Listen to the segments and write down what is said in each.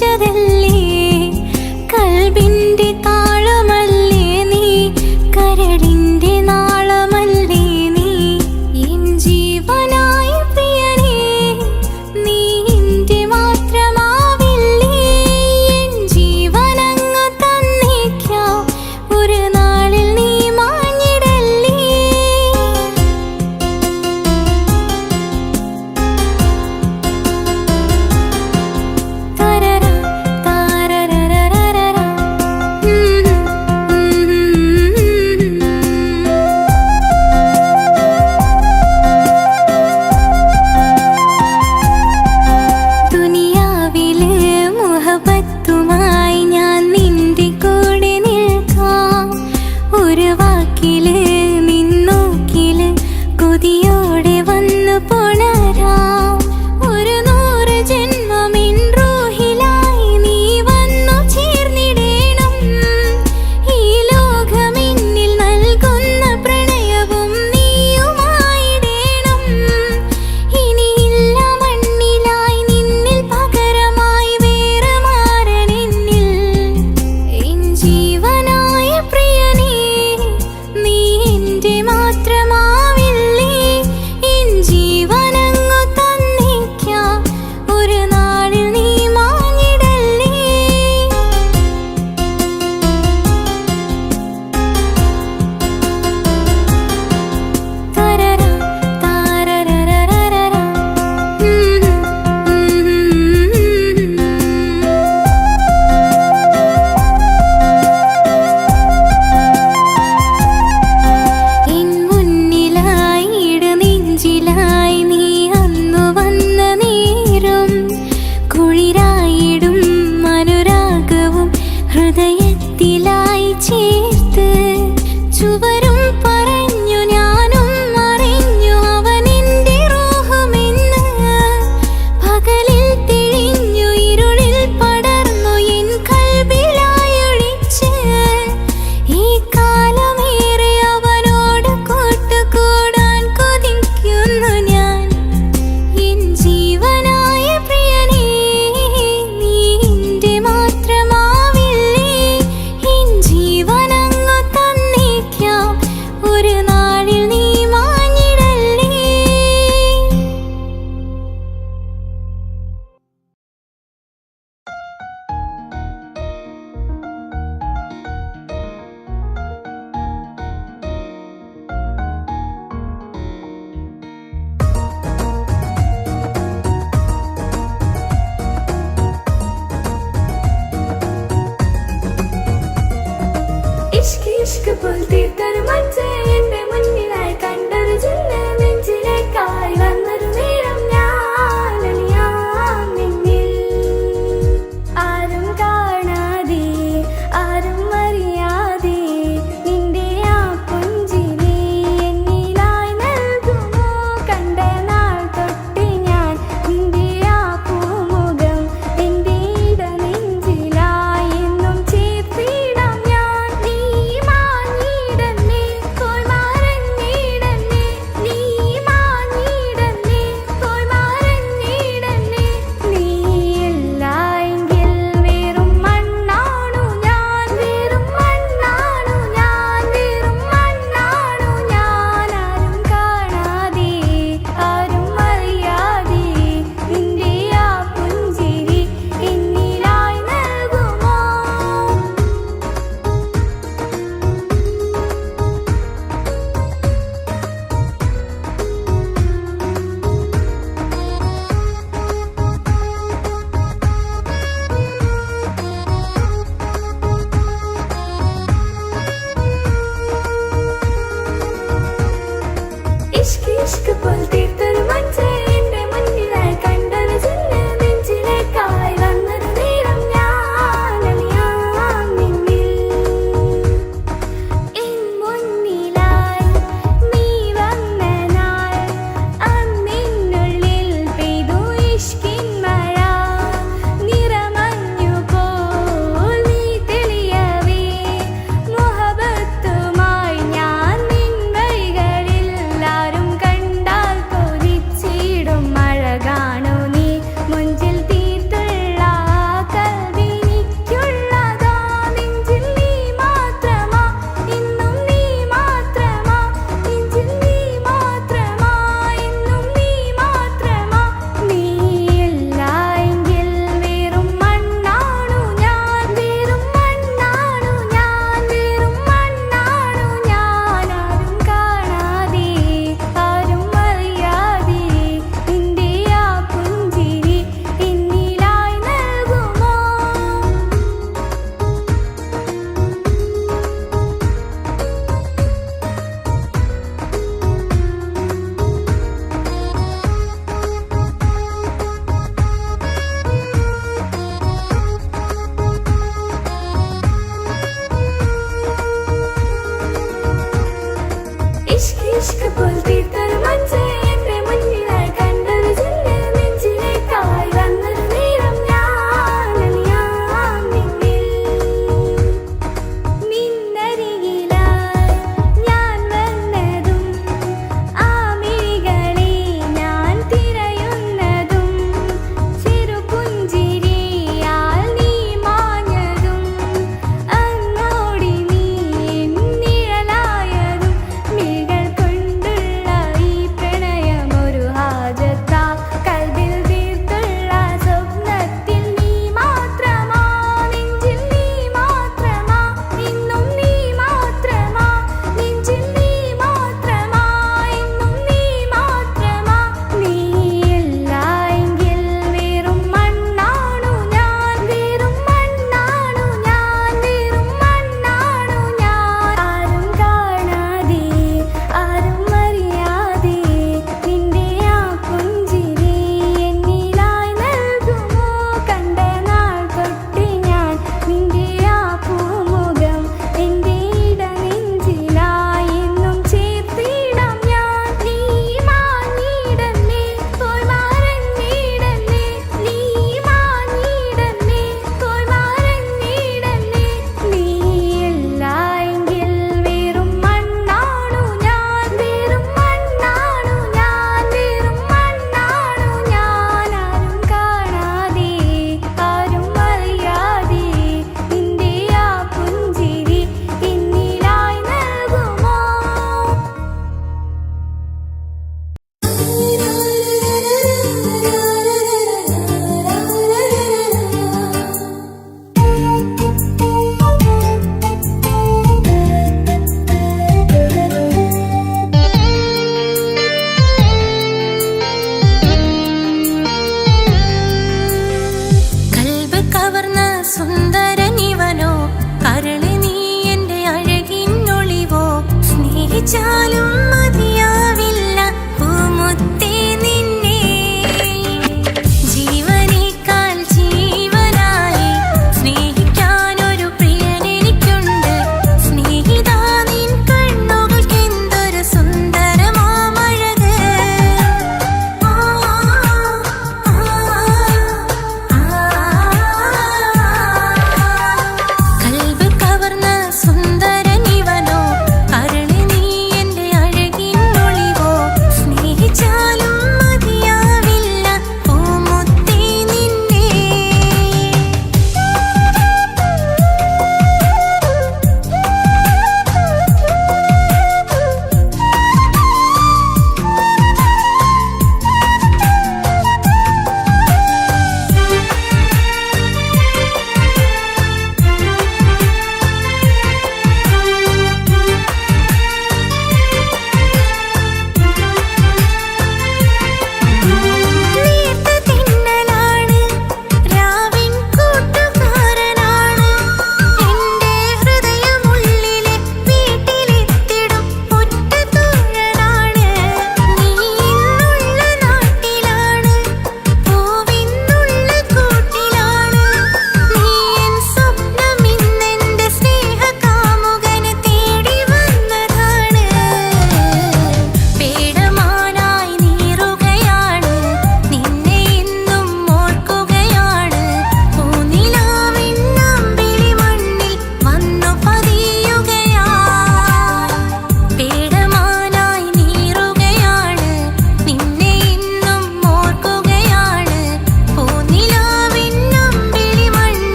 വച്ചതല്ലേ, കൽബിന്റെ താളമല്ലേ നീ, കരളിന്റെ നാളമല്ലേ നീ, എൻ ജീവനായ പ്രിയനേ നീ എന്റെ മാത്രമാവില്ലേ, എൻ ജീവനങ്ങ് തന്നേക്കാം ഒരു നാളിൽ നീ മാഞ്ഞിടല്ലേ. തരറ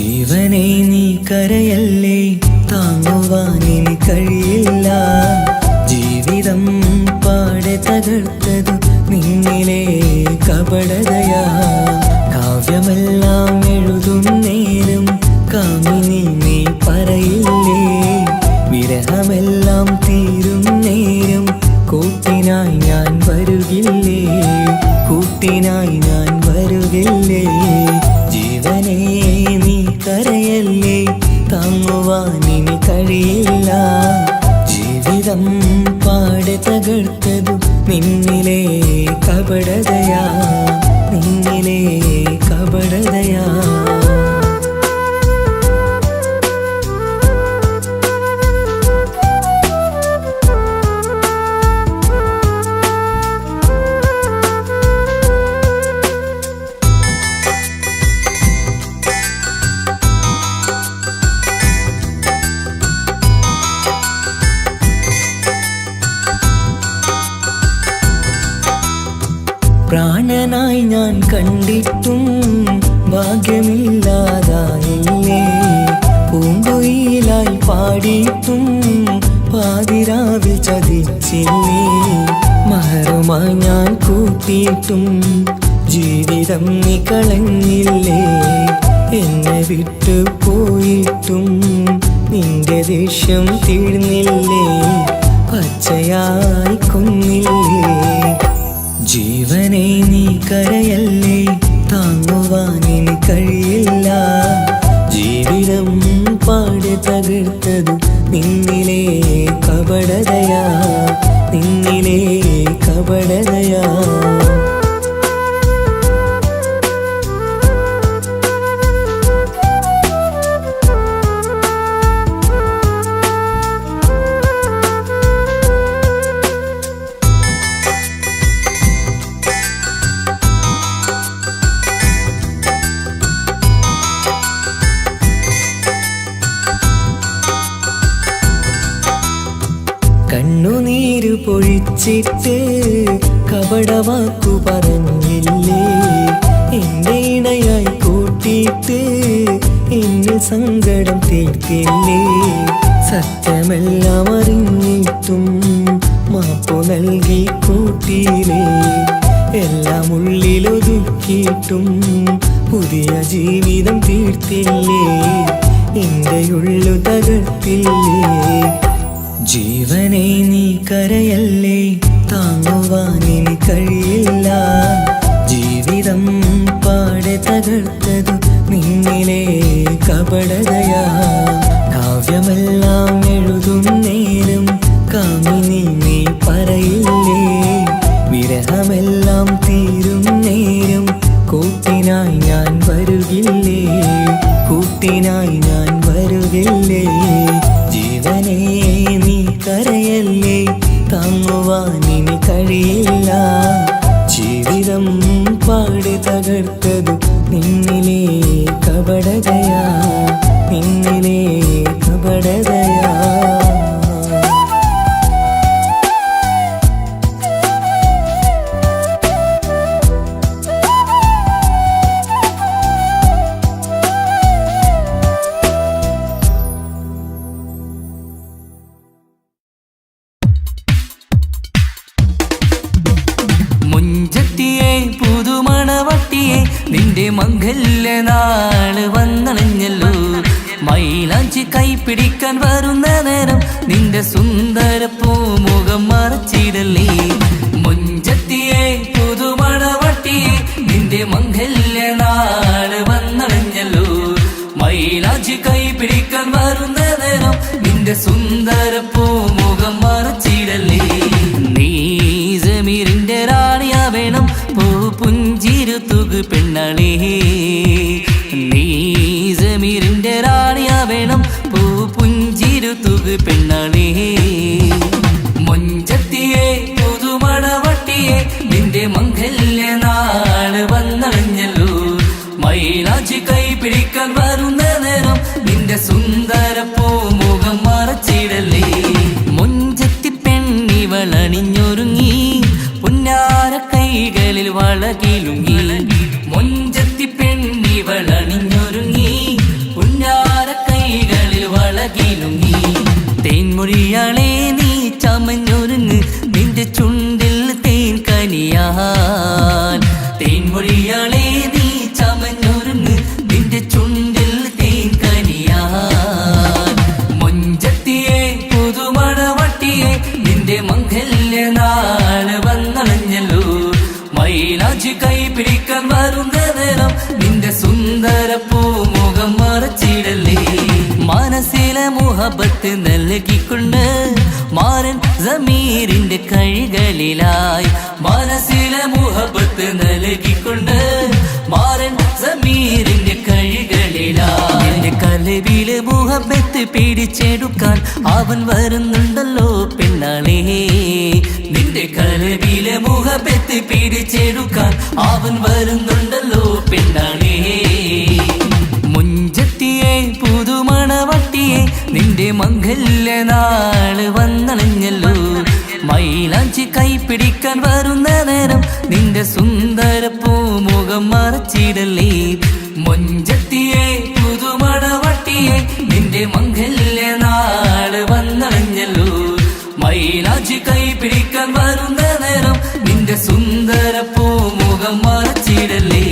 ജീവനെ നീ കരയല്ലേ, താങ്ങുവാനിനി കഴിയില്ല. ജീവിതം പാടെ തകർത്തതു നിന്നിലെ കപടതയാ. കാവ്യമെല്ലാം എഴുതും നേരം കാമിനി നീ പറയില്ലേ, വിരഹമെല്ലാം തീരും നേരം കൂട്ടിനായി ഞാൻ വരുകില്ലേ, കൂട്ടിനായി ഞാൻ വരുകില്ലേ. ജീവനെ നീ കരയല്ലേ, താങ്ങുവാനിനി കഴിയില്ല. ജീവിതം പാടെ തകർത്തതു നിന്നിലെ കപടതയാ, നിന്നിലെ കപടതയാ. പ്രാണനായി ഞാൻ കണ്ടിട്ടും ഭാഗ്യമില്ലാതായില്ലേ, പൂങ്കുയിലായി പാടിയിട്ടും പാതിരാവിൽ ചതിച്ചില്ലേ. മഹറുമായി ഞാൻ കൂട്ടിയിട്ടും ജീവിതം നീ കളഞ്ഞില്ലേ, എന്നെ വിട്ടു പോയിട്ടും നിന്റെ ദേഷ്യം തീർന്നില്ലേ, പച്ചയായി കൊന്നില്ലേ. ജീവനെ നീ കരയല്ലേ, താങ്ങുവാനിനി കഴിയില്ല. ജീവിതം പാടെ തകർത്തതു നിന്നിലെ കപടതയാ, നിന്നിലെ കപടതയാ. കണ്ണുനീര് പൊഴിച്ചിട്ട് കപടവാക്കു പറഞ്ഞില്ലേ, എന്റെ ഇണയായി കൂട്ടിയിട്ട് എന്നെ സങ്കടം തീർത്തില്ലേ. സത്യമെല്ലാം അറിഞ്ഞിട്ടും മാപ്പു നൽകി കൂട്ടിയില്ലേ, എല്ലാം ഉള്ളിലൊതുക്കിയിട്ടും പുതിയ ജീവിതം തീർത്തില്ലേ, എന്റെ ഉള്ളു തകർത്തില്ലേ. ജീവനെ നീ കരയല്ലേ, താങ്ങുവാനിനി കഴിയില്ല. ജീവിതം പാടെ തകർത്തതു നിന്നിലെ കപടതയാ. കാവ്യമെല്ലാം എഴുതും നേരം കാമിനി നീ പറയില്ലേ, വിരഹമെല്ലാം തീരും നേരം കൂട്ടിനായി ഞാൻ വരുകില്ലേ, കൂട്ടിനായി ഞാൻ വരുകില്ലേ. ജീവനെ നീ കരയല്ലേ, താങ്ങുവാനിനി കഴിയില്ല. ജീവിതം പാടെ തകർത്തതു നിന്നിലെ കപടതയാ, നിന്നിലെ കപടതയാ. മുഞ്ചത്തിയെ പുതുമണവട്ടിയെ നിന്റെ മംഗല്യ നാള് വന്നണഞ്ഞല്ലോ. മൈലാഞ്ചി കൈപ്പിടിക്കാൻ വരുന്ന നേരം നിന്റെ സുന്ദര പൂമുഖം മറച്ചിടല്ലേ. മുഞ്ചത്തിയെ പുതുമണവട്ടിയെ നിന്റെ മംഗല്യ നാള് വന്നണഞ്ഞല്ലോ. മൈലാഞ്ചി കൈപ്പിടിക്കാൻ വരുന്ന നേരം നിന്റെ സുന്ദര പൂമുഖം മറച്ചിടല്ലേ. നീ ജമീറിന്റെ റാണിയാ വേണം, പൂ പുഞ്ചിരു തുകു പെണ്ണളേ. നീ ജമീറിന്റെ റാണിയാ വേണം, പൂ പുഞ്ചിരു തുകു പെണ്ണളേ. മുഞ്ചത്തിയെ പുതുമണവട്ടിയെ നിന്റെ മംഗല്യ നാള് വന്നണഞ്ഞല്ലോ. മൈലാഞ്ചി കൈപിടിക്കാൻ വരുന്ന നേരം നിന്റെ സുന്ദര പൂമുഖം മറച്ചിടല്ലേ. മുഞ്ചത്തി പെണ്ണിവളണിഞ്ഞൊരുങ്ങി പുന്നാര കൈകളിൽ വളകിലുങ്ങി. മുഞ്ചത്തി പെണ്ണിവളണിഞ്ഞൊരുങ്ങി തേൻമൊഴിയാളെ നീ ചമഞ്ഞൊരുങ്ങ് നിന്റെ ചുണ്ടിൽ തേൻ കനിയാൻ. തേൻമൊഴിയാളെ നീ ചമഞ്ഞൊരുങ്ങ് നിന്റെ ചുണ്ടിൽ തേൻ കനിയാൻ. മൊഞ്ചത്തിയെ പുതുമണവട്ടിയെ നിന്റെ മംഗല്യനാള് വന്നണഞ്ഞല്ലോ. മൈലാഞ്ചി കൈ പിടിക്കാൻ വരുന്ന നേരം നിന്റെ സുന്ദര പൂമുഖം മറച്ചിടല്ലേ. മനസ്സിലെ മുഹബത്ത് നൽകിക്കൊണ്ട് മാരൻ സമീറിന്റെ കൈകളിലായി. മനസ്സിലെ മുഹബത്ത് നൽകിക്കൊണ്ട് മാരൻ സമീറിന്റെ കൈകളിലായി. എന്റെ കലവിലെ മുഹബത്ത് പിടിച്ചെടുക്കാൻ അവൻ വരുന്നുണ്ടല്ലോ പെണ്ണാളേ. നിന്റെ കലവിലെ മുഹബത്ത് പിടിച്ചെടുക്കാൻ അവൻ വരുന്നുണ്ടല്ലോ പെണ്ണാളേ. മുഞ്ചത്തിയെ പുതുമണവട്ടിയെ നിന്റെ മംഗല്യനാള് വന്നണഞ്ഞല്ലോ. മൈലാഞ്ചി കൈ പിടിക്കാൻ വരുന്ന നേരം നിന്റെ സുന്ദര പൂമുഖം മറച്ചിടല്ലേ. മുഞ്ചത്തിയെ പുതുമണവട്ടിയെ നിന്റെ മംഗല്യനാള് വന്നണഞ്ഞല്ലോ. മൈലാഞ്ചി കൈ പിടിക്കാൻ വരുന്ന നേരം നിന്റെ സുന്ദര പൂമുഖം മറച്ചിടല്ലേ.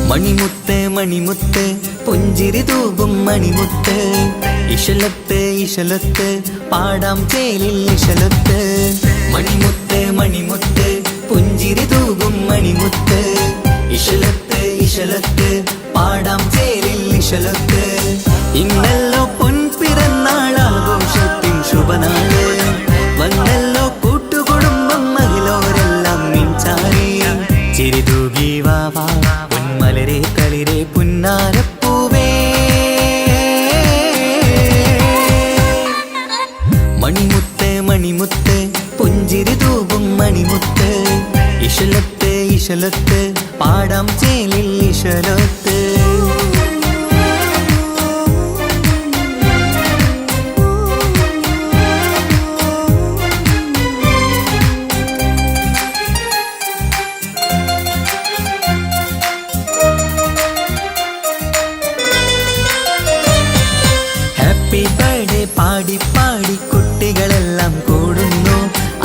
മണിമുത്ത് മണിമുത്ത് പുഞ്ചിരി തൂകും മണിമുത്ത്. ഇശലത്ത് ഇശലത്ത് പാടാം ചേലിൽ ഇശലത്ത്. മണിമുത്ത് മണിമുത്ത് പുഞ്ചിരി തൂകും മണിമുത്ത്. ഇശലത്ത് ഇശലത്ത് പാടാം ചേലിൽ ഇശലത്ത്. ഇന്നല്ലോ പൊൻപിറന്നാൾ ആഘോഷത്തിൻ ശുഭനാള്. വന്നല്ലോ കൂട്ടുകുടുംബം മഹിളോരെല്ലാം മിൻചാരി. ചിരിതൂകി വാവാ പൊന്മലരെ കളിരെ പുന്നാരപ്പൂവേ. മണിമുത്ത് മണിമുത്ത് പുഞ്ചിരി തൂകും മണിമുത്ത്. ഇശലത്ത് ഇശലത്ത് പാടാം ചേലിൽ ഇശലത്ത്. ഹാപ്പി ബർത്ത്ഡേ പാടി പാടി കുട്ടികളെല്ലാം കൂടുന്നു.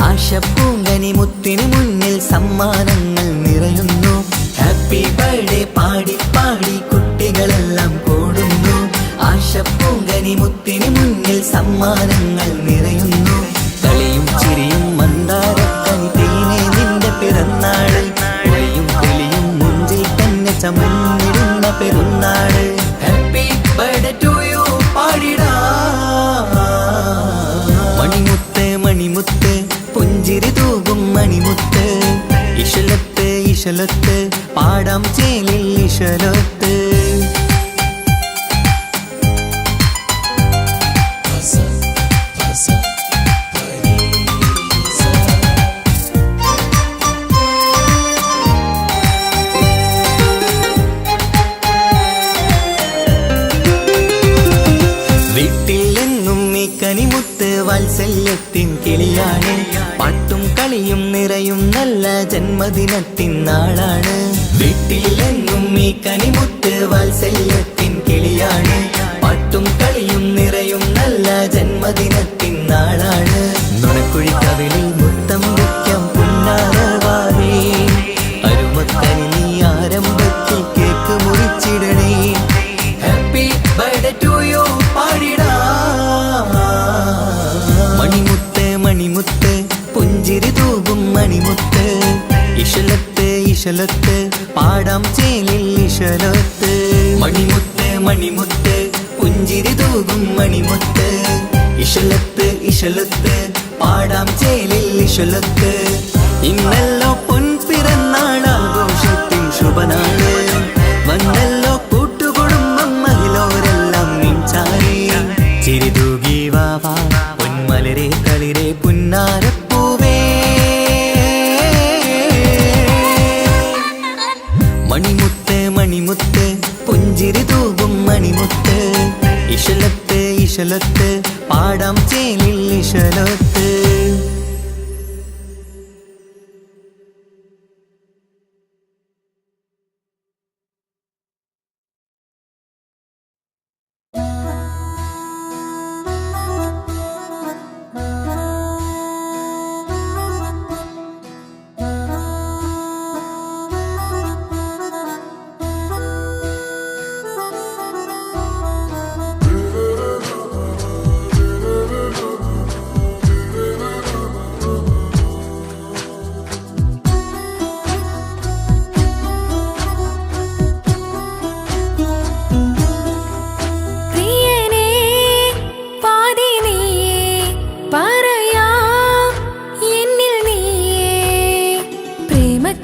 ആശപ്പൂങ്കനി മുത്തിന് മുന്നിൽ സമ്മാനങ്ങൾ നിറയുന്നു. ഹാപ്പി ബർത്ത്ഡേ പാടി പാടി കുട്ടികളെല്ലാം കൂടുന്നു. ആശപ്പൂങ്കനി മുത്തിന് മുന്നിൽ സമ്മാനങ്ങൾ നിറയുന്നു. കളിയും ചിരിയും മന്ദാരക്കനി തേനെ നിന്റെ പിറന്നാള്. ഒളിയും തെളിയും മുഞ്ചിൽ തന്നെ ചമഞ്ഞിടുന്ന പെരുന്നാള്. ഹാപ്പി ബർത്ത്ഡേ ടു യു പാടിടാ. മണിമുത്ത് മണിമുത്ത് പുഞ്ചിരി തൂകും മണിമുത്ത്. ഇശലത്ത് ഇശലത്ത് പാടാം ചേലിൽ ഇശലത്ത്. വീട്ടിലെങ്ങും ഈ കനിമുത്ത് വാത്സല്യത്തിൻ കിളിയാണ്. പാട്ടും കളിയും നിറയും നല്ല ജന്മദിനത്തിൻ നാളാണ്. വീട്ടിലെങ്ങും ഈ കനിമുത്ത് വാത്സല്യത്തിൻ കിളിയാണ്. പാട്ടും കളിയും നിറയും നല്ല ജന്മദിനത്തിൻ നാളാണ്. നുണക്കുഴിക്കവിളിൽ മുത്തം വയ്ക്കാം പുന്നാരവാവേ. അരുമക്കനി നീ ആരംഭത്തിൽ കേക്ക് മുറിച്ചിടണേ. ഹാപ്പി ബർത്ത്ഡേ ടു യു പാടിടാ. മണിമുത്ത് മണിമുത്ത് പുഞ്ചിരി തൂകും മണിമുത്ത്. ഇശലത്ത് ഇശലത്ത് പാടാം ചേലിൽ ഇശലത്ത്. മണിമുത്ത് മണിമുത്ത് പുഞ്ചിരി തൂകും മണിമുത്ത്. ഇശലത്ത് ഇശലത്ത് പാടാം ചേലിൽ ഇശലത്ത്. ഇന്നല്ലോ പൊൻപിറന്നാൾ ആഘോഷത്തിൻ ശുഭനാള്. വന്നല്ലോ ഇശലത്ത് പാടാം ചേലിൽ ഇശലത്ത്.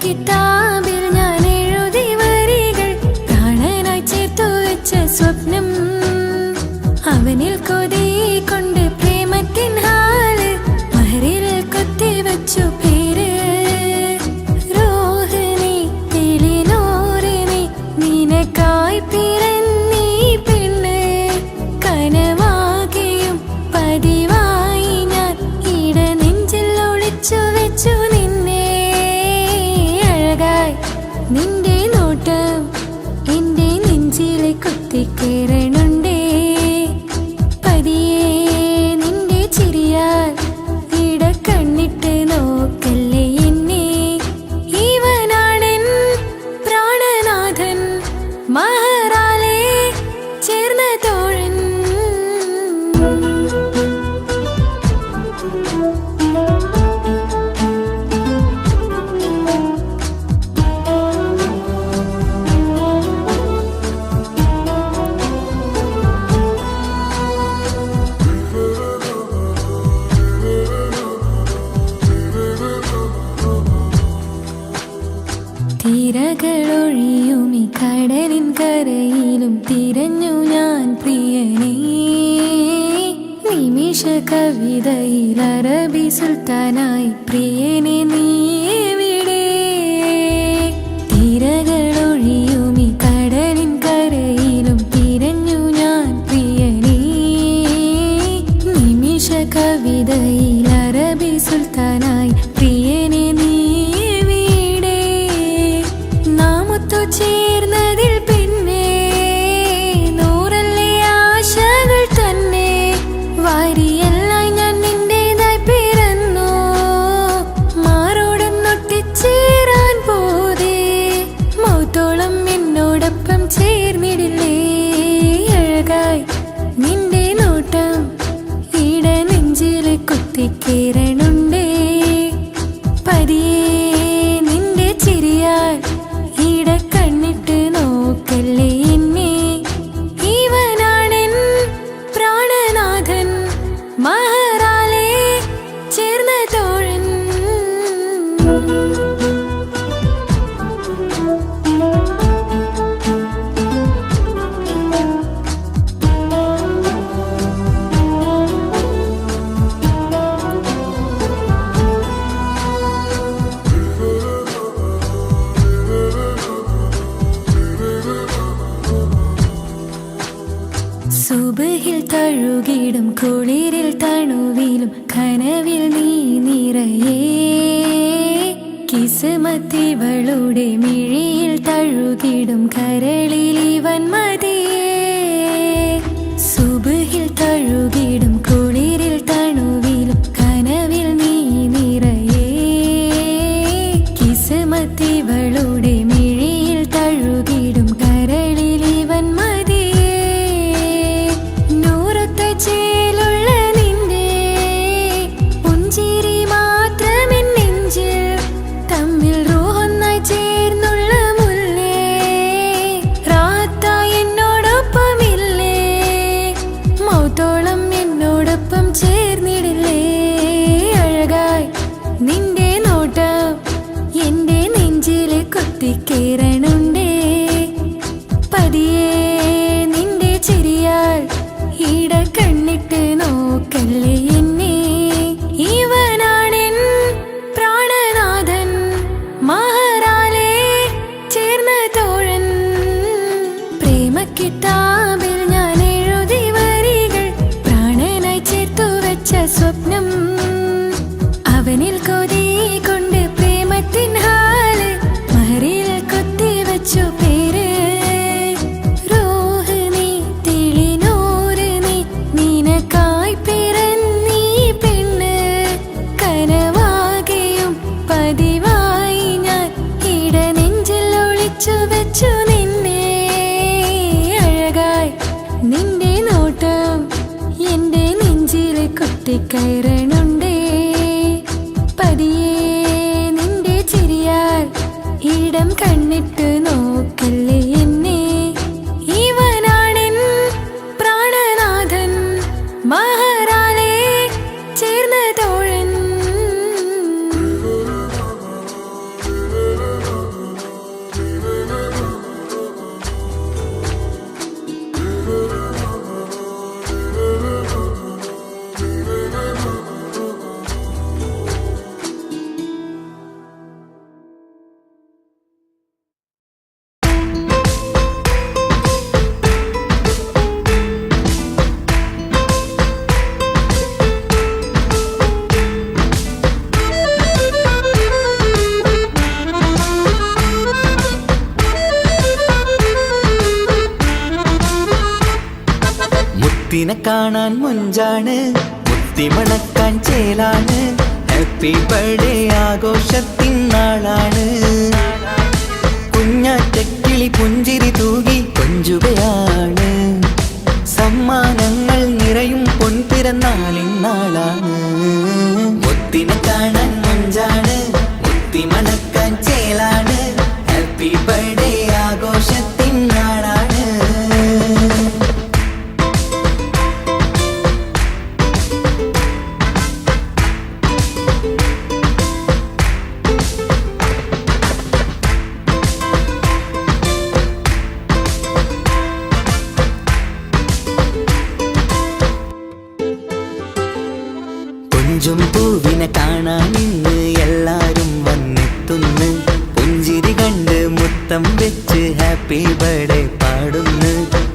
കിതാബിൽ ഞാൻ എഴുതി വരികൾ പ്രാണനായി ചേർത്തു വെച്ച സ്വപ്നം അവനിൽ കൊതി കൊണ്ട് പ്രേമത്തിൻ ഹാല് മഹരിൽ കൊത്തി വച്ചു പേര് റോഹിണി തെളിനൂറിനി നിനക്കായി പിറന്നീ പെണ്ണ് കനവാകെയും പതിവായി ഞാൻ ഇട നെഞ്ചിൽ ഒളിച്ചു വെച്ചു നിന്റെ നോട്ടം എന്റെ നെഞ്ചിലെ കുത്തിക്കേറണുണ്ടേ പതിയെ നിന്റെ ചിരിയാൽ ഇട കണ്ണിട്ട് നോക്കല്ലേ എന്നെ ഇവനാടൻ പ്രാണനാഥൻ മഹറാലെ ചേർന്ന തോഴൻ തിരകളൊഴിയും ഈ കടലിൻ കരയിലും തിരഞ്ഞു ഞാൻ പ്രിയനേ നിമിഷ കവിതയിൽ അറബി സുൽത്താനായി പ്രിയനെ നീ എവിടെ തിരകളൊഴിയും ഈ കടലിൻ കരയിലും തിരഞ്ഞു ഞാൻ പ്രിയനേ നിമിഷ കവിതയിൽ അറബി സുൽത്താനായി പ്രിയനെ നീ ചേർന്നതിൽ പിന്നെ നൂറല്ലേ ആശകൾ തന്നെ വാരിയെല്ലാം ഞാൻ നിന്റേതായി പിറന്നു മാറോടൊന്നൊട്ടിച്ചേരാൻ പോതേ മൗത്തോളം എന്നോടൊപ്പം ചേർന്നിടില്ലേ അഴകായി നിന്റെ നോട്ടം ഇട നെഞ്ചിൽ കുത്തിക്കേറണുണ്ടേ പതിയെ നിന്റെ ചിരിയാൽ ഇട കണ്ണിട്ട് നോക്കല്ലേ എന്നെ ഇവനാടൻ പ്രാണനാഥൻ മഹറാലെ ചേർന്ന തോഴൻ സുബഹിൽ തഴുകിടും കുളിരിൽ തണുവിലും കനവിൽ നീ നിറയേ കിസ്മത്തിവളുടെ മിഴിയിൽ തഴുകിടും കരളിൽ ഇവൻ മതിയേ സുബഹിൽ തഴുകിടും കുളിരിൽ തണുവിലും കനവിൽ നീ നിറയേ കിസ്മത്തിവളുടെ മിഴിയിൽ തഴുകിടും കരളിൽ ഇവൻ മതിയേ ചേലുള്ള നിന്റെ പുഞ്ചിരി മാത്രമെൻ നെഞ്ചിൽ തമ്മിൽ റൂഹൊന്നായി ചേർന്നുള്ള മുല്ലേ ചുറ്റിക്കയറണുണ്ടേ പതിയെ നിന്റെ ചിരിയാൽ ഇടം കണ്ണിട്ട് നോക്കല്ലേ എന്നെ ഇവനാണെൻ പ്രാണനാഥൻ മഹാറാലേ ചേർന്ന തോഴൻ മുത്തിനെ കാണാൻ മുഞ്ചാണ് മുത്തിമണക്കാൻ ചേലാണ് ഹാപ്പി ബർത്ത്ഡേ ആഘോഷത്തിൻ നാളാണ് കുഞ്ഞാറ്റക്കിളി പുഞ്ചിരി തൂകി കൊഞ്ചുകയാണ് സമ്മാനങ്ങൾ നിറയും പൊൻപിറന്നാളിൻ നാളാണ് മുത്തിനെ കാണാൻ മുഞ്ചാണ് മുത്തിമണക്കാൻ ചേലാണ് ഹാപ്പി ബർത്ത്ഡേ ആഘോഷത്തിൻ നാളാണ് കൊഞ്ചും പൂവിനെ കാണാൻ ഇന്ന് എല്ലാരും വന്നെത്തുന്നു പുഞ്ചിരി കണ്ട് മുത്തം വെച്ച് ഹാപ്പി ബർത്ത്ഡേ പാടുന്നു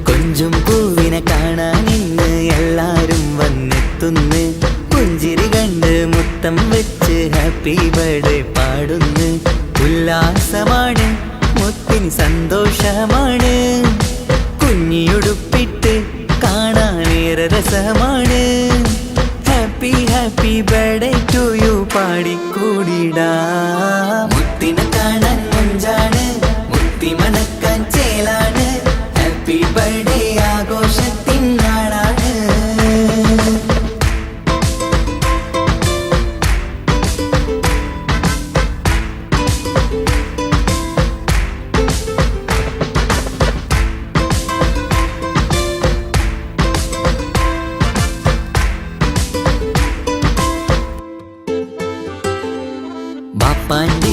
കൊഞ്ചും പൂവിനെ കാണാൻ ഇന്ന് എല്ലാരും വന്നെത്തുന്നു പുഞ്ചിരി കണ്ട് മുത്തം വെച്ച് ഹാപ്പി ബർത്ത്ഡേ പാടുന്നു ഉല്ലാസമാണ് മുത്തിന് സന്തോഷമാണ് കുഞ്ഞിയുടുപ്പിട്ട് കാണാനേറെ രസമാണ് happy happy birthday to you പാടിക്കൂടിടാ മുത്തിനെ കാണാൻ മുഞ്ചാണ് മുത്തി മണക്കാൻ ചേലാണ് ഹാപ്പി ബർത്ത്ഡേ ആഘോഷത്തിൻ നാളാണ്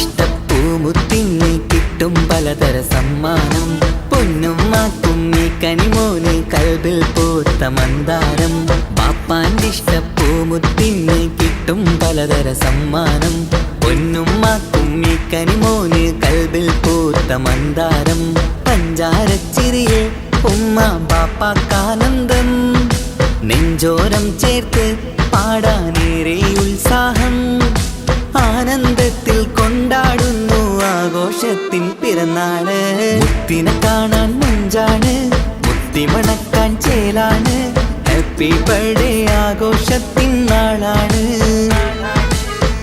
ബാപ്പാൻ്റിഷ്ടപ്പൂമുത്തിന് കിട്ടും പലതര സമ്മാനം പൊന്നും മാക്കും ഈ കനിമോന് കൽബിൽ പൂത്ത മന്ദാരം ബാപ്പാൻ്റിഷ്ടപ്പൂമുത്തിന് കിട്ടും പലതര സമ്മാനം പൊന്നും മാക്കും ഈ കനിമോന് കൽബിൽ പൂത്ത മന്ദാരം പഞ്ചാരച്ചിരിയെ ഉമ്മ ബാപ്പാക്കാനന്ദം നെഞ്ചോരം ചേർത്ത് പാടാനേറെ ഉത്സാഹം ആനന്ദത്തിൽ കൊണ്ടാടുന്നു ആഘോഷത്തിൻ പിറന്നാള് മുത്തിനെ കാണാൻ മുഞ്ചാണ് മുത്തി മണക്കാൻ ചേലാണ് ഹാപ്പി ബർത്ത്ഡേ ആഘോഷത്തിൻ നാളാണ്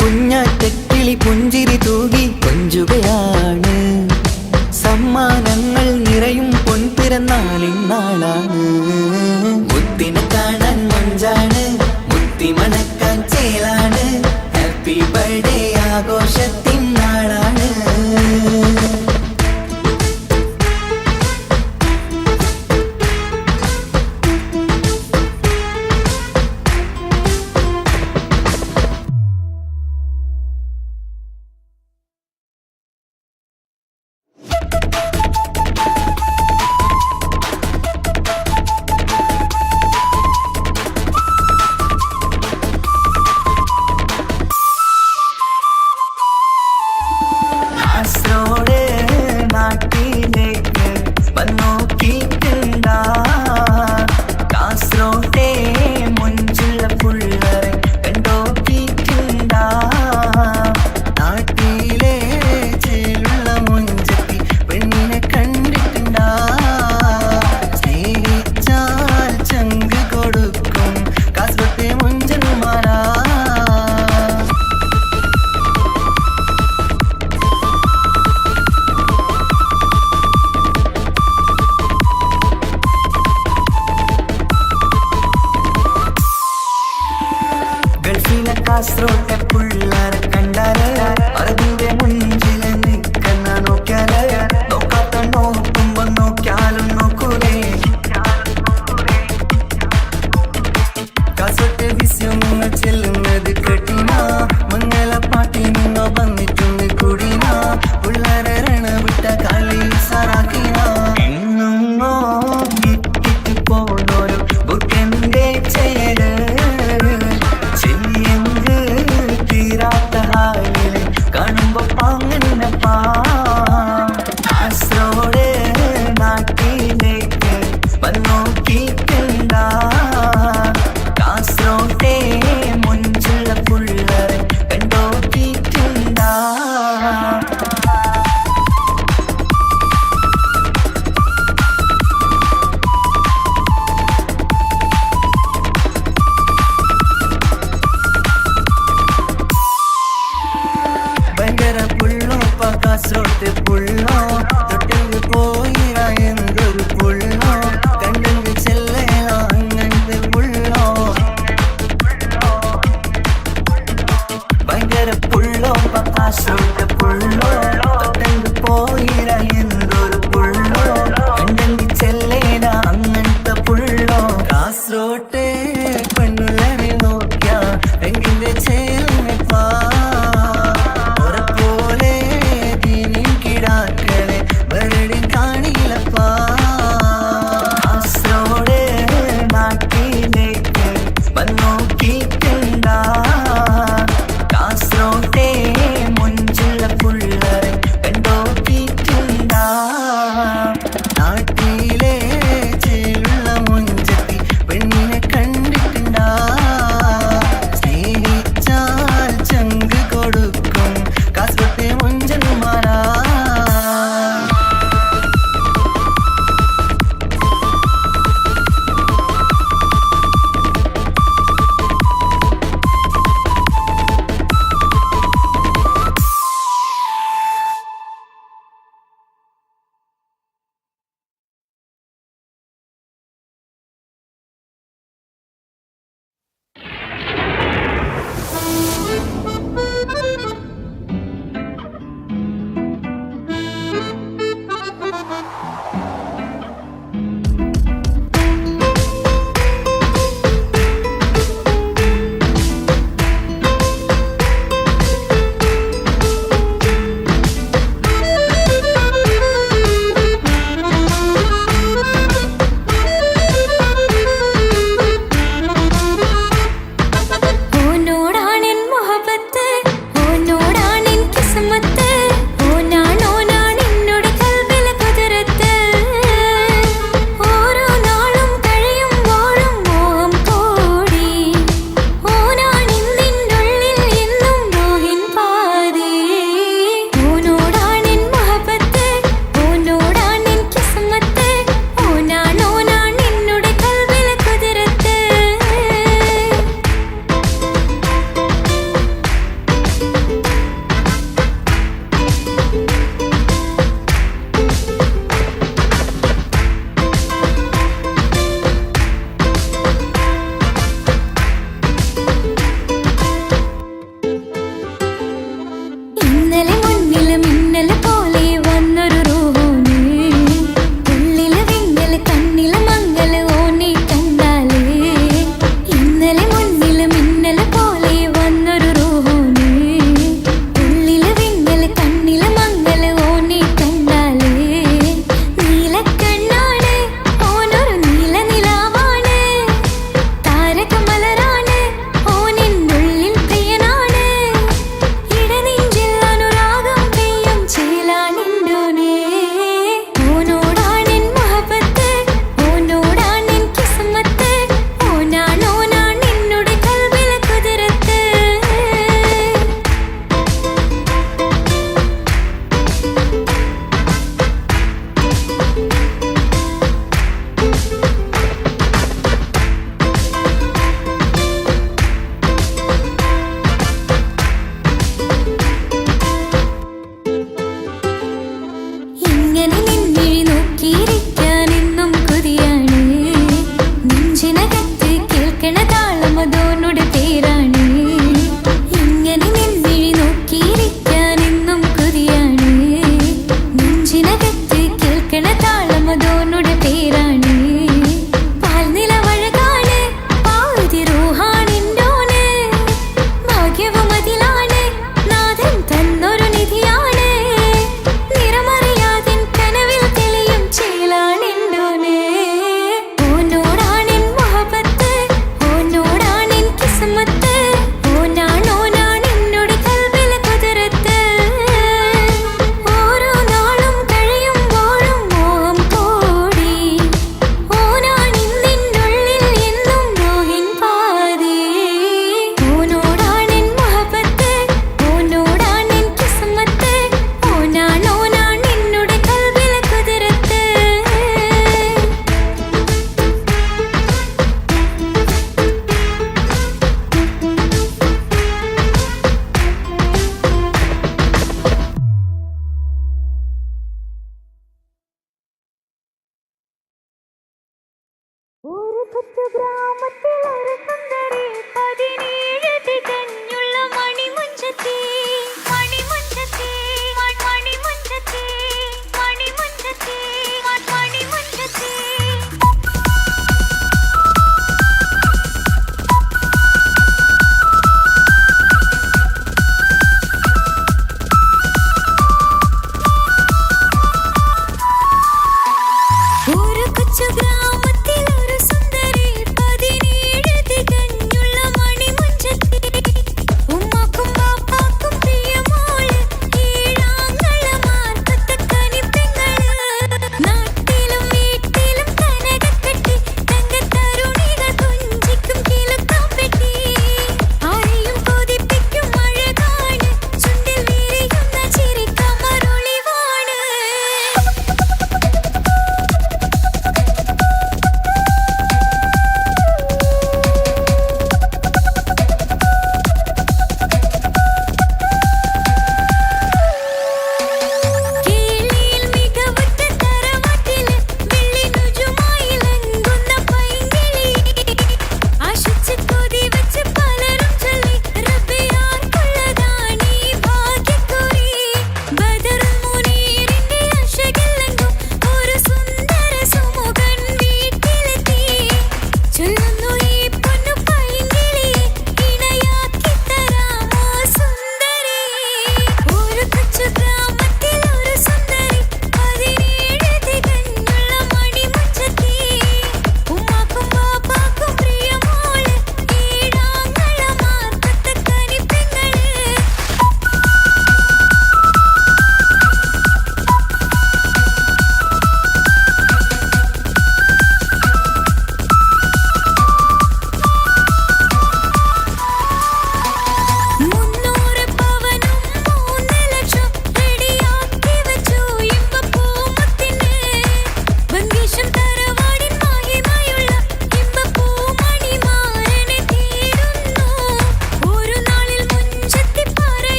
കുഞ്ഞാറ്റക്കിളി പുഞ്ചിരി തൂകി കൊഞ്ചുകയാണ് സമ്മാനങ്ങൾ നിറയും പൊൻപിറന്നാളിൻ നാളാണ് മുത്തിനെ കാണാൻ മുഞ്ചാണ് മുത്തി മണക്കാൻ ചേലാണ് ഹാപ്പി ബർത്ത്ഡേ ആഘോഷത്തിൻ നാളാണ്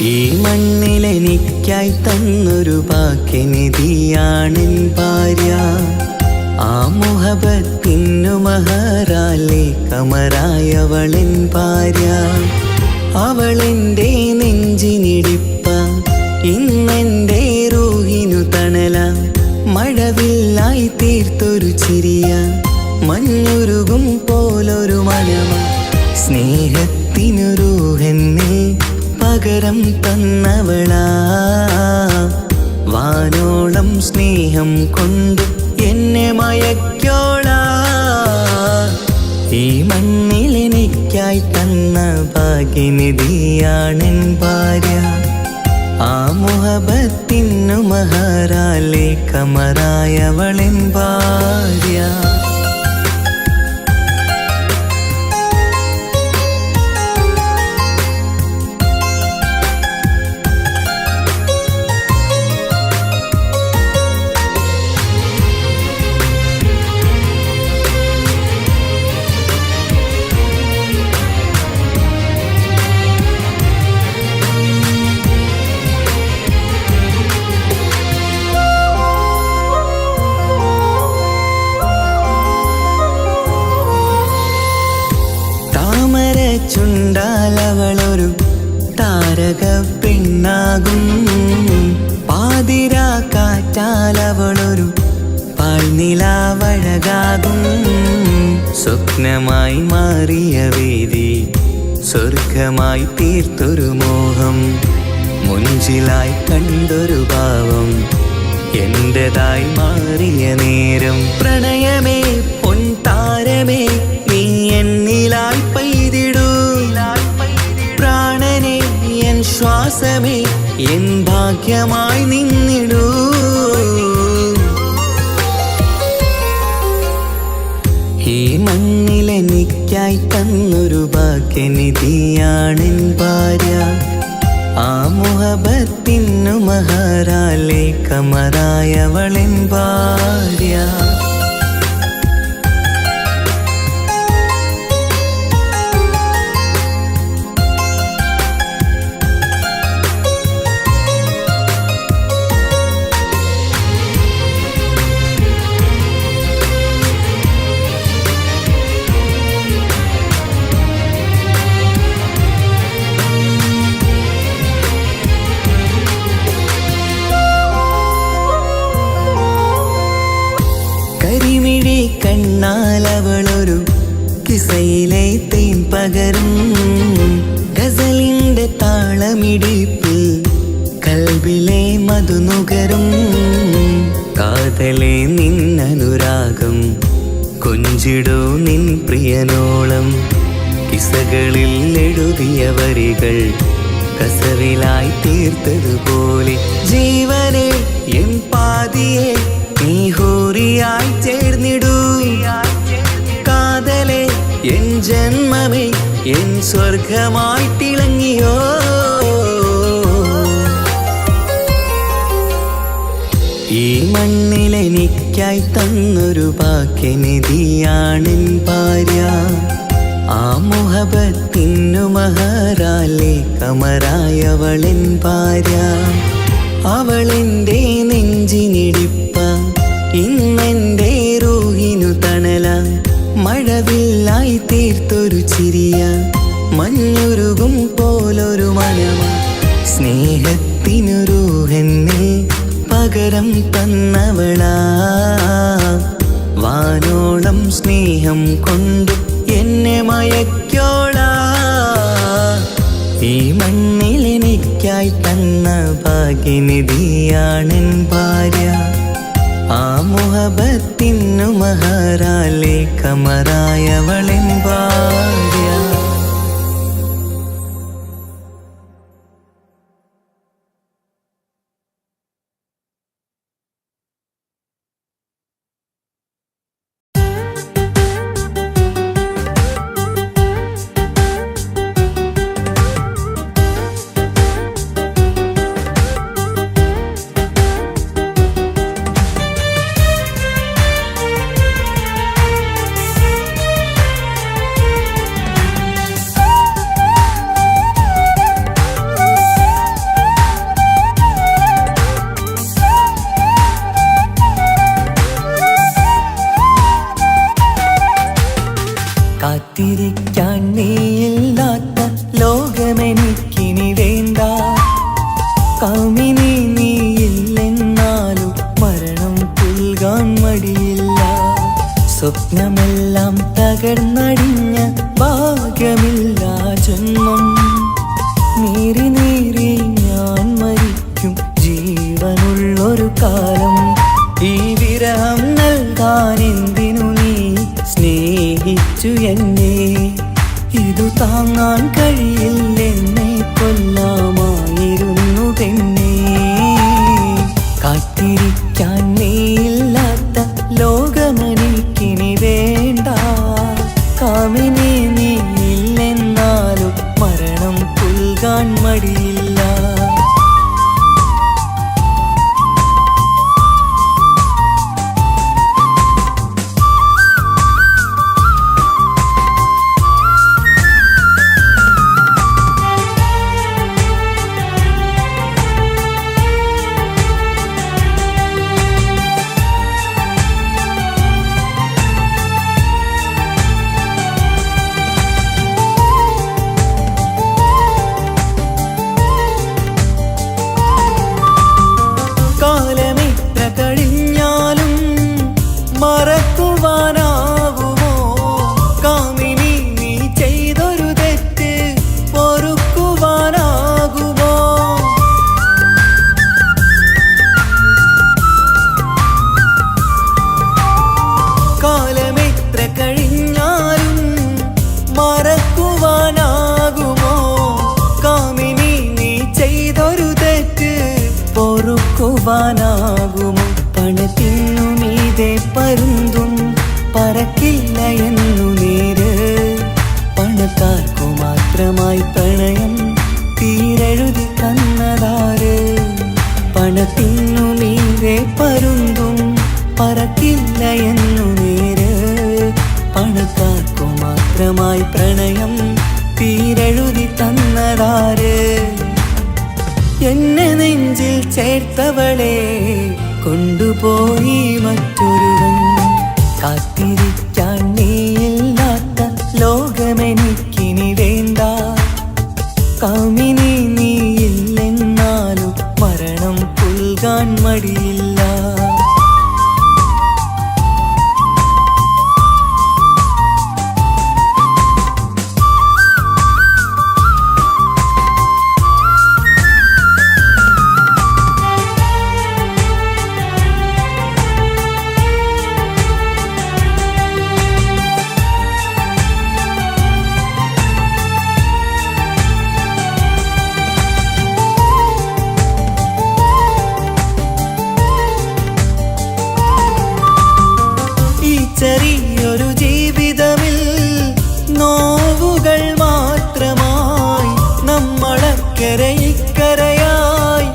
ഈ മണ്ണിലെനിക്കായി തന്നൊരു വാക്കിനിധിയാണെൻ ഭാര്യ. ആ മുഹബത്തിനു മഹറാലെ കമറായവളൻ ഭാര്യ. അവളെൻ്റെ നെഞ്ചിനിടിപ്പ, ഇന്നെൻ്റെ റൂഹിനു തണല. മഴവില്ലായി തീർത്തൊരു ചിരിയ, മഞ്ഞുരുകും പോലൊരു മനമ. സ്നേഹത്തിനു റൂഹെന്നിൽ പകരം തന്നവളാ. വാനോളം സ്നേഹം കൊണ്ട് എന്നെ മയക്കോളാ. ഈ മണ്ണിലെനിക്കായി തന്ന ഭാഗ്യനിധിയാണെൻ ഭാര്യ. ആ മുഹബത്തിനു മഹറാലെ കമറായവളെൻ ഭാര്യ. ചുണ്ടാലവളൊരു താരക പെണ്ണാകും. പാതിരാ കാറ്റാലവളൊരു പാൽനിലാവഴകാകും. സ്വപ്നമായി മാറിയ വേദി സ്വർഗമായി തീർത്തൊരു മോഹം. മുഞ്ചിലായി കണ്ടൊരു ഭാവം എന്റേതായി മാറിയ നേരം. പ്രണയമേ പൊൻതാരമേ നീ എന്നിലായി പെയ്തിടൂ. പ്രാണനെ എൻ ശ്വാസമേ എൻ ഭാഗ്യമായി നിന്നിടൂ. ഈ മണ്ണിലെനിക്കായി തന്നൊരു ഭാഗ്യനിധിയാണെൻ ഭാര്യ. ആ മുഹബത്തിനു മഹറാലെ കമറായവളെൻ ഭാര്യ. കരിമിഴി കണ്ണാലവളൊരു കിസയിലെ തേൻ പകരും. ഗസലിന്റെ താളമിടിപ്പിൽ കൽബിലെ മധുനുകരും. കാതലെ നിന്നനുരാഗം കൊഞ്ചിടൂ നിൻ പ്രിയനോളം. കിസകളിൽ എഴുതിയ വരികൾ കസവിലായി തീർത്തതുപോലെ. ജീവനെ എൻ പാതിയെ നീ ഹൂറിയായി ചേർന്നിടൂ. കാതലെ എൻ ജന്മമേ എൻ സ്വർഗമായി തിളങ്ങിയോ. ഈ മണ്ണിലെനിക്കായി തന്നൊരു ഭാഗ്യനിധിയാണെൻ ഭാര്യ. ആ മുഹബത്തിനു മഹറാലെ കമറായവളെൻ ഭാര്യ. അവളെൻ്റെ നെഞ്ചിനിടിപ്പ, ഇന്നെൻ്റെ റൂഹിനു തണല. മഴവില്ലായി തീർത്തൊരു ചിരിയ, മഞ്ഞുരുകും പോലൊരു മനമ. സ്നേഹത്തിനു റൂഹെന്നിൽ പകരം തന്നവളാ. വാനോളം സ്നേഹം കൊണ്ട് എന്നെ മയക്കോളാ. ഈ മണ്ണിലെനിക്കായി തന്ന ഭാഗ്യനിധിയാണെൻ ഭാര്യ. ആ മുഹബത്തിനു മഹറാലെ കമറായവളെൻ ഭാര്യ. കാത്തിരിക്കാൻ നീയില്ലാത്ത ലോകമെനിക്കിനി വേണ്ട. കാമിനി നീയില്ലെന്നാലും മരണം പുൽകാൻ മടിയില്ല. സ്വപ്നമെല്ലാം തകർന്നടിഞ്ഞ ഭാഗ്യമില്ല ജന്മം. നീറി നീറി ഞാൻ മരിക്കും ജീവനുള്ളൊരു കാലം. ഈ വിരഹം നൽകാൻ എന്തിനു നീ സ്നേഹിച്ചു എന്നെ? ഇതു താങ്ങാൻ കഴിയില്ലെന്നെ കൊല്ലാമായിരുന്നു പെണ്ണേ. കാത്തിരിക്കാൻ നീയില്ലാത്ത ലോകമെനിക്കിനി വേണ്ട. കാമിനി നീയില്ലെന്നാലും മരണം പുൽകാൻ മടിയില്ല. കാലമിത്ര കഴിഞ്ഞാലും മറക്കുവാനാകുമോ? കാമിനി നീ ചെയ്തൊരു തെറ്റ് പൊറുക്കുവാനാകുമോ? കാലമിത്ര കഴിഞ്ഞാലും മറക്കുവാനാകുമോ? കാമിനി നീ ചെയ്തൊരു തെറ്റ് പൊറുക്കുവാനാകുമോ? പണത്തിനു മീതെ പരുന്തും പറക്കില്ല എന്നു നേര്. പണക്കാർക്കു മാത്രമായി പ്രണയം തീരെഴുതി തന്നതാര്? പണത്തിനു മീതെ പരുന്തും പറക്കില്ല എന്നു നേര്. പണക്കാർക്കു മാത്രമായി പ്രണയം തീരെഴുതി തന്നതാര്? എന്നെ നെഞ്ചിൽ ചേർത്തവളെ കൊണ്ടുപോയി മറ്റൊരുവൻ. കാത്തിരിക്കാൻ നീയില്ലാത്ത ലോകമെനിക്കിനി വേണ്ട. കാമിനി നീയില്ലെന്നാലും മരണം പുൽകാൻ മടിയില്ല. ചെറിയൊരു ജീവിതമിൽ നോവുകൾ മാത്രമായി നമ്മളക്കരെ ഇക്കരയായി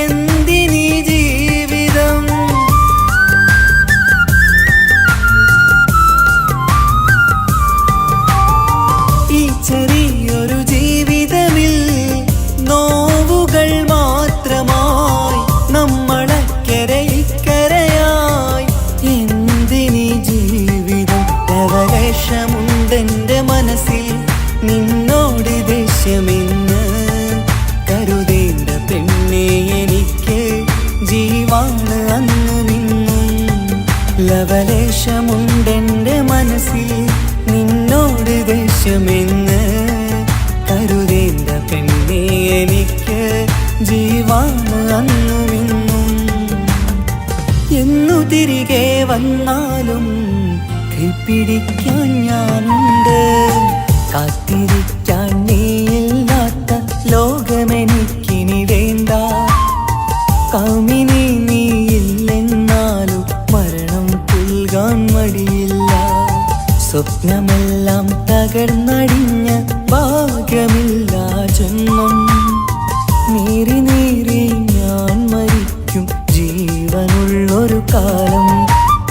എന്തിനീ ജീവിതം? ഈ ചെറിയൊരു ജീവിതമിൽ നോവുകൾ മാത്രമായി നമ്മളക്കരെ ഇക്കരയായി എന്തിനീ ജീവിതം? ലവലേശമുണ്ടെന്റെ മനസ്സിൽ നിന്നോട് ദേഷ്യമെന്ന് കരുതേണ്ട പെണ്ണെ എനിക്ക് ജീവാണ് അന്നും ഇന്നും. ലവലേശമുണ്ടെന്റെ മനസ്സിൽ നിന്നോട് ദേഷ്യമെന്ന് കരുതേണ്ട പെണ്ണെ എനിക്ക് ജീവാണ് അന്നും ഇന്നും. എന്നു തിരികെ വന്നാലും കൈപ്പിടിക്കാൻ ഞാനുണ്ട്. കാത്തിരിക്കാൻ നീയില്ലാത്ത ലോകമെനിക്കിനി വേണ്ട. കാമിനി നീയില്ലെന്നാലും മരണം പുൽകാൻ മടിയില്ല. സ്വപ്നമെല്ലാം തകർന്നടിഞ്ഞ ഭാഗ്യമില്ല ജന്മം. നീറി നീറി ഞാൻ മരിക്കും ജീവനുള്ളൊരു കാലം.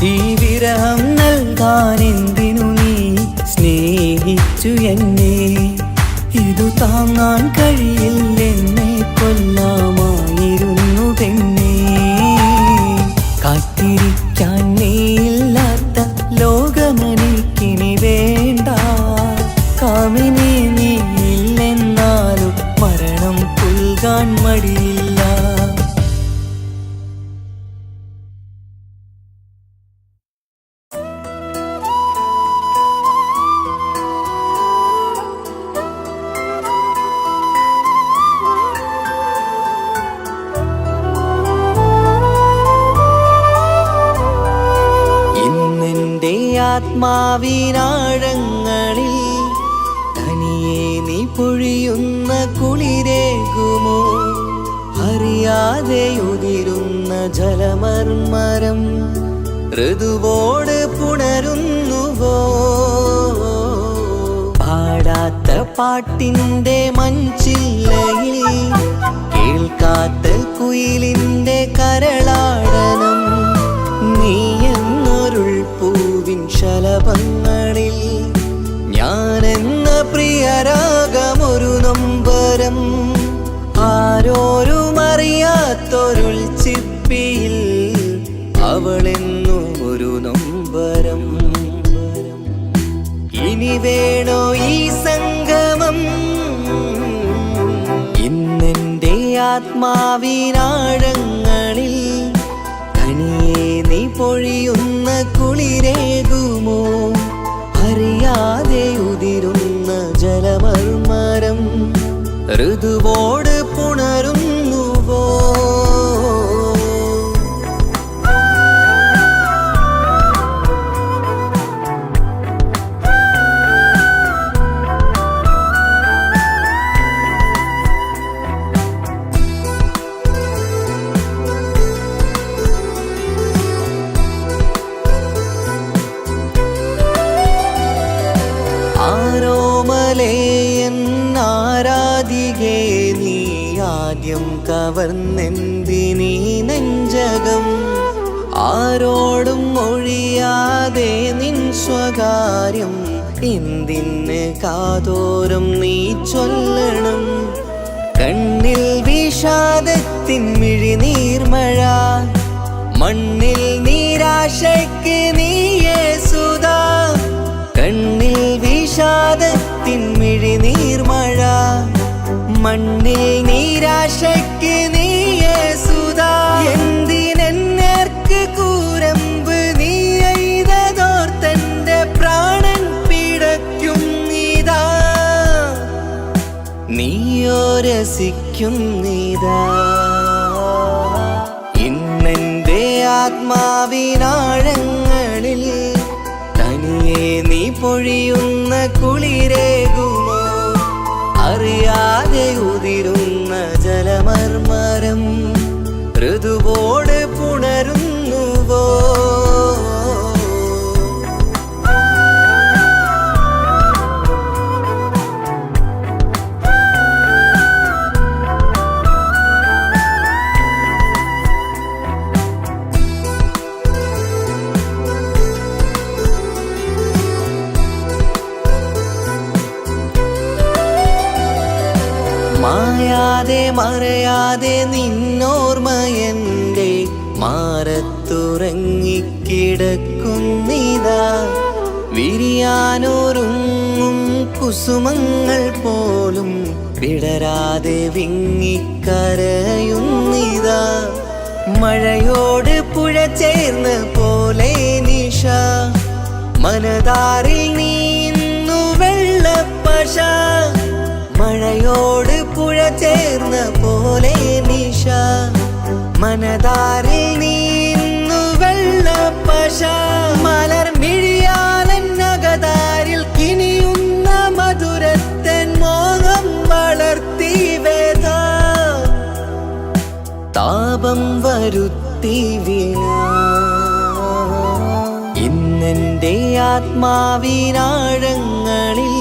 ഈ വിരഹം നൽകാൻ എന്തിനു നീ സ്നേഹിച്ചു എന്നെ? ഇതു താങ്ങാൻ കഴിയില്ലെന്നെ കൊല്ലാമായിരുന്നു പെണ്ണേ. കാത്തിരിക്കാൻ നീയില്ലാത്ത ലോകമെനിക്കിനി വേണ്ട. ആത്മാവിനാഴങ്ങളിൽ തനിയെ നീ പൊഴിയുന്ന കുളിരേകുമോ? അറിയാതെ ഉതിരുന്ന ജലമർമരം ഋതുവോട് പുണരുന്നുവോ? പാടാത്ത പാട്ടിൻ്റെ മൺചില്ലയിൽ കേൾക്കാത്ത കുയിലിൻ്റെ കരളാടനം നീ എന്നൊരുൾ പൂവിൻ ശലഭങ്ങളിൽ ഞാനെന്ന പ്രിയരാഗമൊരു നൊമ്പരം ആരോരും അറിയാത്തൊരുൾ ചിപ്പിയിൽ അവളെന്നു ഒരു നൊമ്പരം. ഇനി വേണോ ഈ സംഗമം? ഇന്നെൻ്റെ ആത്മാവിനാഴങ്ങളിൽ തനിയെ നീ പൊഴിയുന്ന കുളിരേകുമോ? അറിയാതെ ഉതിരുന്ന ജലമർമരം ഋതുവോട് പുണരുന്നുവോ? ആരാധികേ നീ ആദ്യം കവർന്നെന്തിനീ നെഞ്ചകം? ആരോടും ഒഴിയാതെ നിൻ സ്വകാര്യം എന്തിന് കാതോരം നീ ചൊല്ലണം? കണ്ണിൽ വിഷാദത്തിൻ മിഴിനീർമഴ, മണ്ണിൽ നിരാശയ്ക്ക് നീയേ സുധാ. കണ്ണിൽ വിഷാദത്തിൻ മിഴിനീർമഴ, മണ്ണിൽ നിരാശയ്ക്ക് നീയേ സുധാ. എന്തിനെന്നേർക്ക് കൂരമ്പ് നീ എയ്തതോർത്തന്റെ പ്രാണൻ പിടയ്ക്കും നീതാ. നീയോ രസിക്കും നീതാ. ഇന്നെന്റെ ആത്മാവിനാഴങ്ങളിൽ തനിയെ നീ പൊഴിയുന്ന കുളിരേകുമോ? അറിയാതെ ഉതിരുന്ന ജലമർമരം ഋതുവോട് പുണരുന്നുവോ? മായാതെ മറയാതെ നിന്നോർമ്മയെൻ്റെ മാറത്തുറങ്ങിക്കിടക്കുന്നിതാ. വിരിയാനൊരുങ്ങും കുസുമങ്ങൾ പോലും വിടരാതെ വിങ്ങിക്കരയുന്നിതാ. മഴയോട് പുഴ ചേർന്ന പോലെ നിശ, മനതാറിൽ നീന്നു വെള്ളപ്പശ. മഴയോട് പുഴ ചേർന്ന പോലെ നിശ, മനതാറിൽ നീന്നു വെള്ളപ്പശ. മലർ മിഴിയാലന്നകതാരിൽ കിനിയുന്ന മധുരത്തൻ മോഹം വളർത്തി വേദ. താപം വരുത്തി വീണ ഇന്നെൻ്റെ ആത്മാവിനാഴങ്ങളിൽ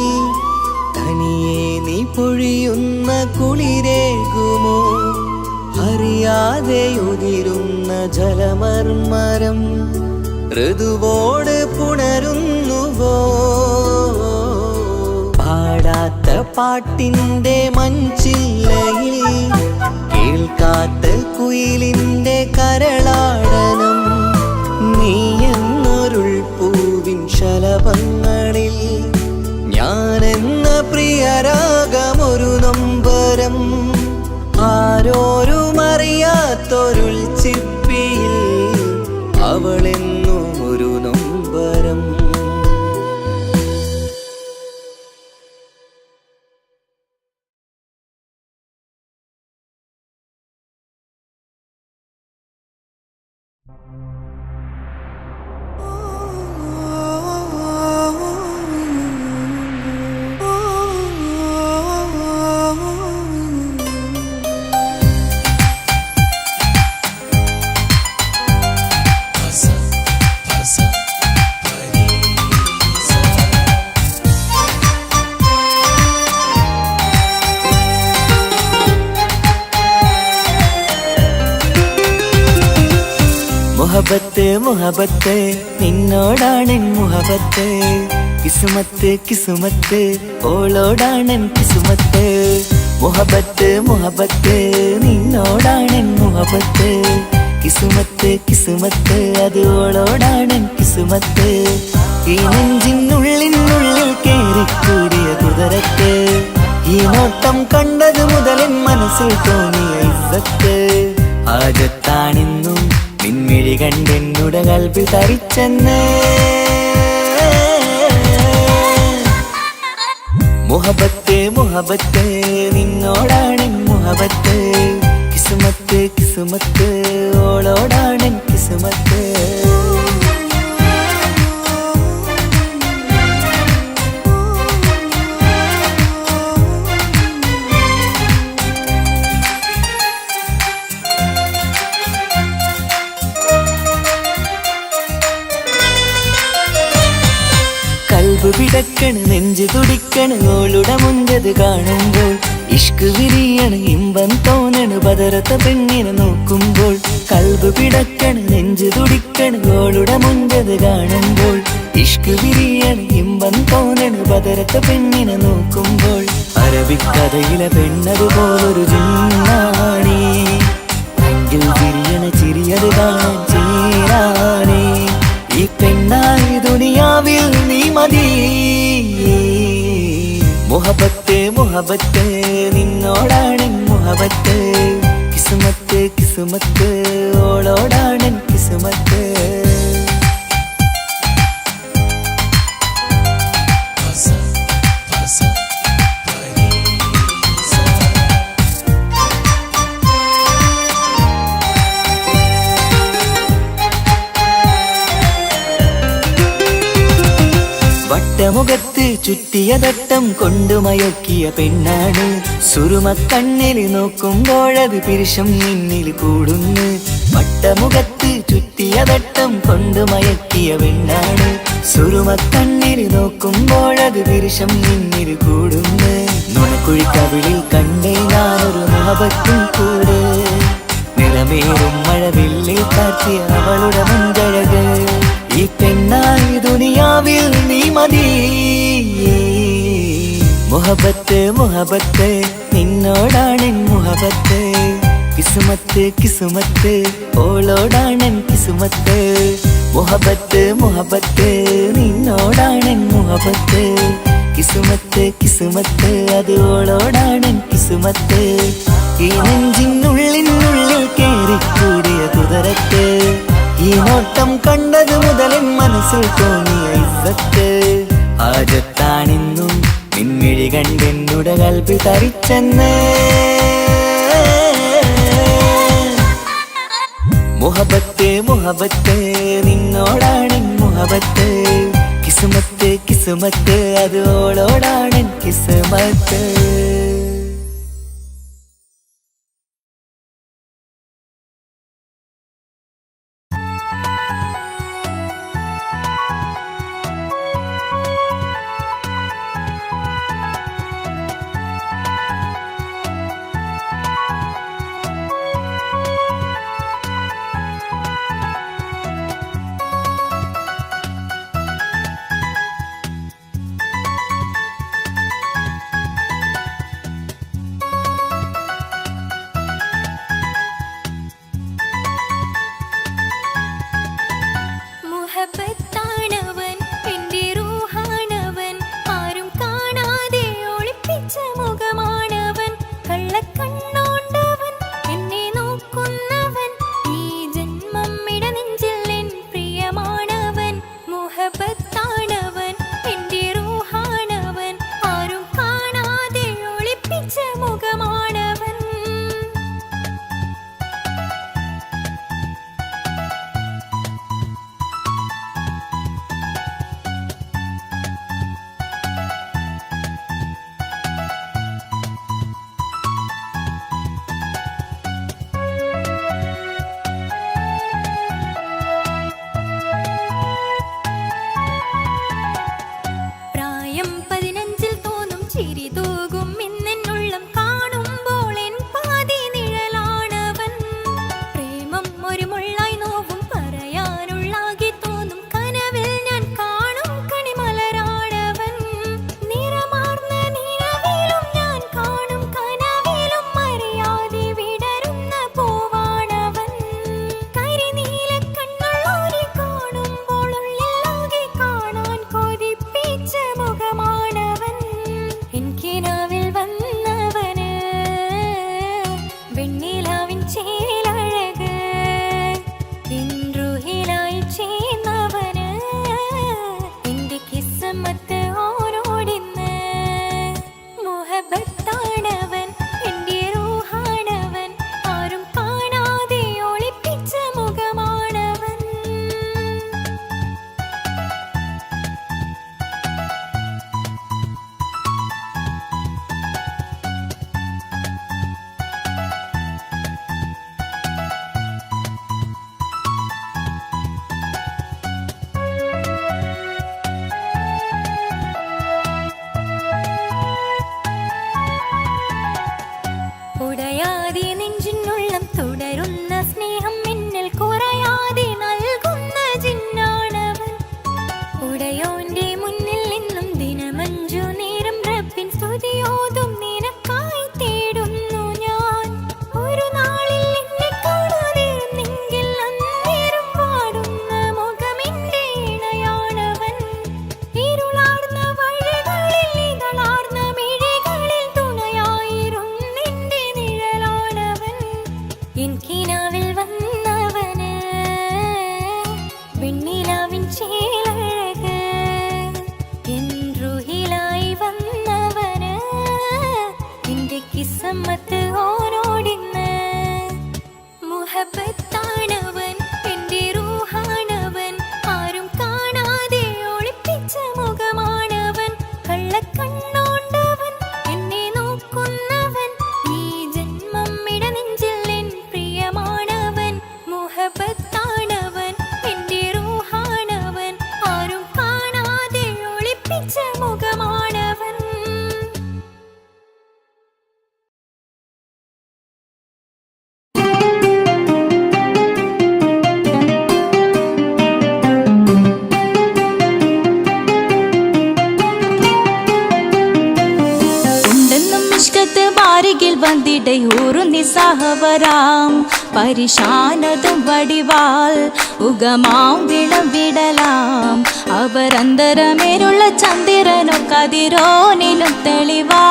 തനിയെ നീ പൊഴിയുന്ന കുളിരേകുമോ? അറിയാതെ ഉതിരുന്ന ജലമർമരം ഋതുവോട് പുണരുന്നുവോ? പാടാത്ത പാട്ടിൻ്റെ മൺചില്ലയിൽ കേൾക്കാത്ത കുയിലിൻ്റെ കരളാടനം നീ എന്നൊരുൾ പൂവിൻ ശലഭങ്ങളിൽ ഞാനെന്ന പ്രിയരാഗമൊരു നൊമ്പരം ആരോരും അറിയാത്തൊരുൾ ചിപ്പിയിൽ അവളെന്നും ഒരു നൊമ്പരം. മുഹബത്ത് മുഹബത്ത് നിന്നോടാണ് മുഹബത്ത് കിസുമത്ത് കിസുമത്ത് ഓളോടാണ് കിസുമത്ത് മുഹബത്ത് മുഹബത്ത് നിന്നോടാണ് മുഹബത്ത് കിസുമത്ത് കിസുമത്ത് അത് ഓളോടാണ് കിസുമത്ത് ഈ നെഞ്ചിനുള്ളിനുള്ളിൽ കേറിക്കൂടിയ കുതിരത്ത് ഈ നോട്ടം കണ്ടത് മുതലൻ മനസ്സിൽ തോന്നിയ ഇസ്സത്ത് ആജത്താണിന്നും നിൻമിഴി കണ്ടെന്നുടെ കൽബിൽ തരിച്ചെന്ന് മുഹബത്ത് മുഹബത്ത് നിന്നോടാണ് മുഹബത്ത് കിസുമത്ത് കിസുമത്ത് ഓളോടാണ് കിസുമത്ത് കൽബ് പിടക്കണ് നെഞ്ചു തുടിക്കണ് ഓളുടെ മുഞ്ചത് കാണുമ്പോൾ ഇഷ്ക് വിരിയണ് ഇമ്പം തോന്നണ് ബദറത്ത പെണ്ണിനെ നോക്കുമ്പോൾ കൽബ് പിടക്കണ് നെഞ്ചു തുടിക്കണ് ഓളുടെ മുഞ്ചത് കാണുമ്പോൾ ഇഷ്ക് വിരിയണ് ഇമ്പം തോന്നണ് ബദറത്ത പെണ്ണിനെ നോക്കുമ്പോൾ അറബിക്കഥയിലെ പെണ്ണതുപോലൊരു ജിന്നാണി അങ്കിൽ വിരിയണ ചിരിയത് കാണാൻ ചേരാനേ ഈ പെണ്ണായി ദുനിയാവിൽ നീ മതി മുഹബത്ത് മുഹബത്ത് നിന്നോടാണ് മുഹബത്ത് കിസുമത്ത് കിസുമത്ത് ഓളോടാണ് കിസുമത്ത് വട്ടമുഖത്ത് ചുറ്റിയ തട്ടം കൊണ്ടു മയക്കിയ പെണ്ണാണ് സുറുമ കണ്ണിൽ നോക്കുമ്പോഴത് പിരിശം നിന്നിൽ കൂടുന്നു വട്ടമുഖത്ത് ചുറ്റിയ തട്ടം കൊണ്ടു മയക്കിയ പെണ്ണാണ് സുറുമ കണ്ണിൽ നോക്കുമ്പോഴത് പിരിശം നിന്നിൽ കൂടുന്നു നുണക്കുഴിക്കവിളിൽ കണ്ടേ ഞാനൊരു മുഹബത്തും കൂടെ നിറമേറും മഴവില്ലിൽ കാറ്റിയ അവളുടെ മുൻകഴക് ഈ പെണ്ണായി ദുനിയാവിൽ നീ മതി മുഹബത്ത് മുഹബത്ത് നിന്നോടാണ് മുഹബത്ത് കിസുമത്ത് കിസുമത്ത് ഓളോടാണ് കിസുമത്ത് മുഹബത്ത് മുഹബത്ത് നിന്നോടാണ് മുഹബത്ത് കിസുമത്ത് കിസുമത്ത് അത് ഓളോടാണ് കിസുമത്ത് ഈ നെഞ്ചിനുള്ളിനുള്ളിൽ കേറിക്കൂടിയ കുതിരത്ത് ഈ നോട്ടം കണ്ടത് മുതലൻ മനസ്സിൽ തോന്നിയ ഇസ്സത്ത് ആജത്താണിന്നും നിൻമിഴി കണ്ടെന്നുടെ കൽബിൽ തരിച്ചെന്ന് മുഹബത്ത് മുഹബത്ത് നിന്നോടാണ് മുഹബത്ത് കിസുമത്ത് കിസുമത്ത് അത് ഓളോടാണ് കിസുമത്ത് വന്നിടை ഊറുന്നി സഹവരാം പരിശാനതും വടിവാൾ ഉഗമാം വിളം വിടലാം അവരന്തരമേലുള്ള ചന്ദ്രനോ കതിരോനിലും തെളിവാ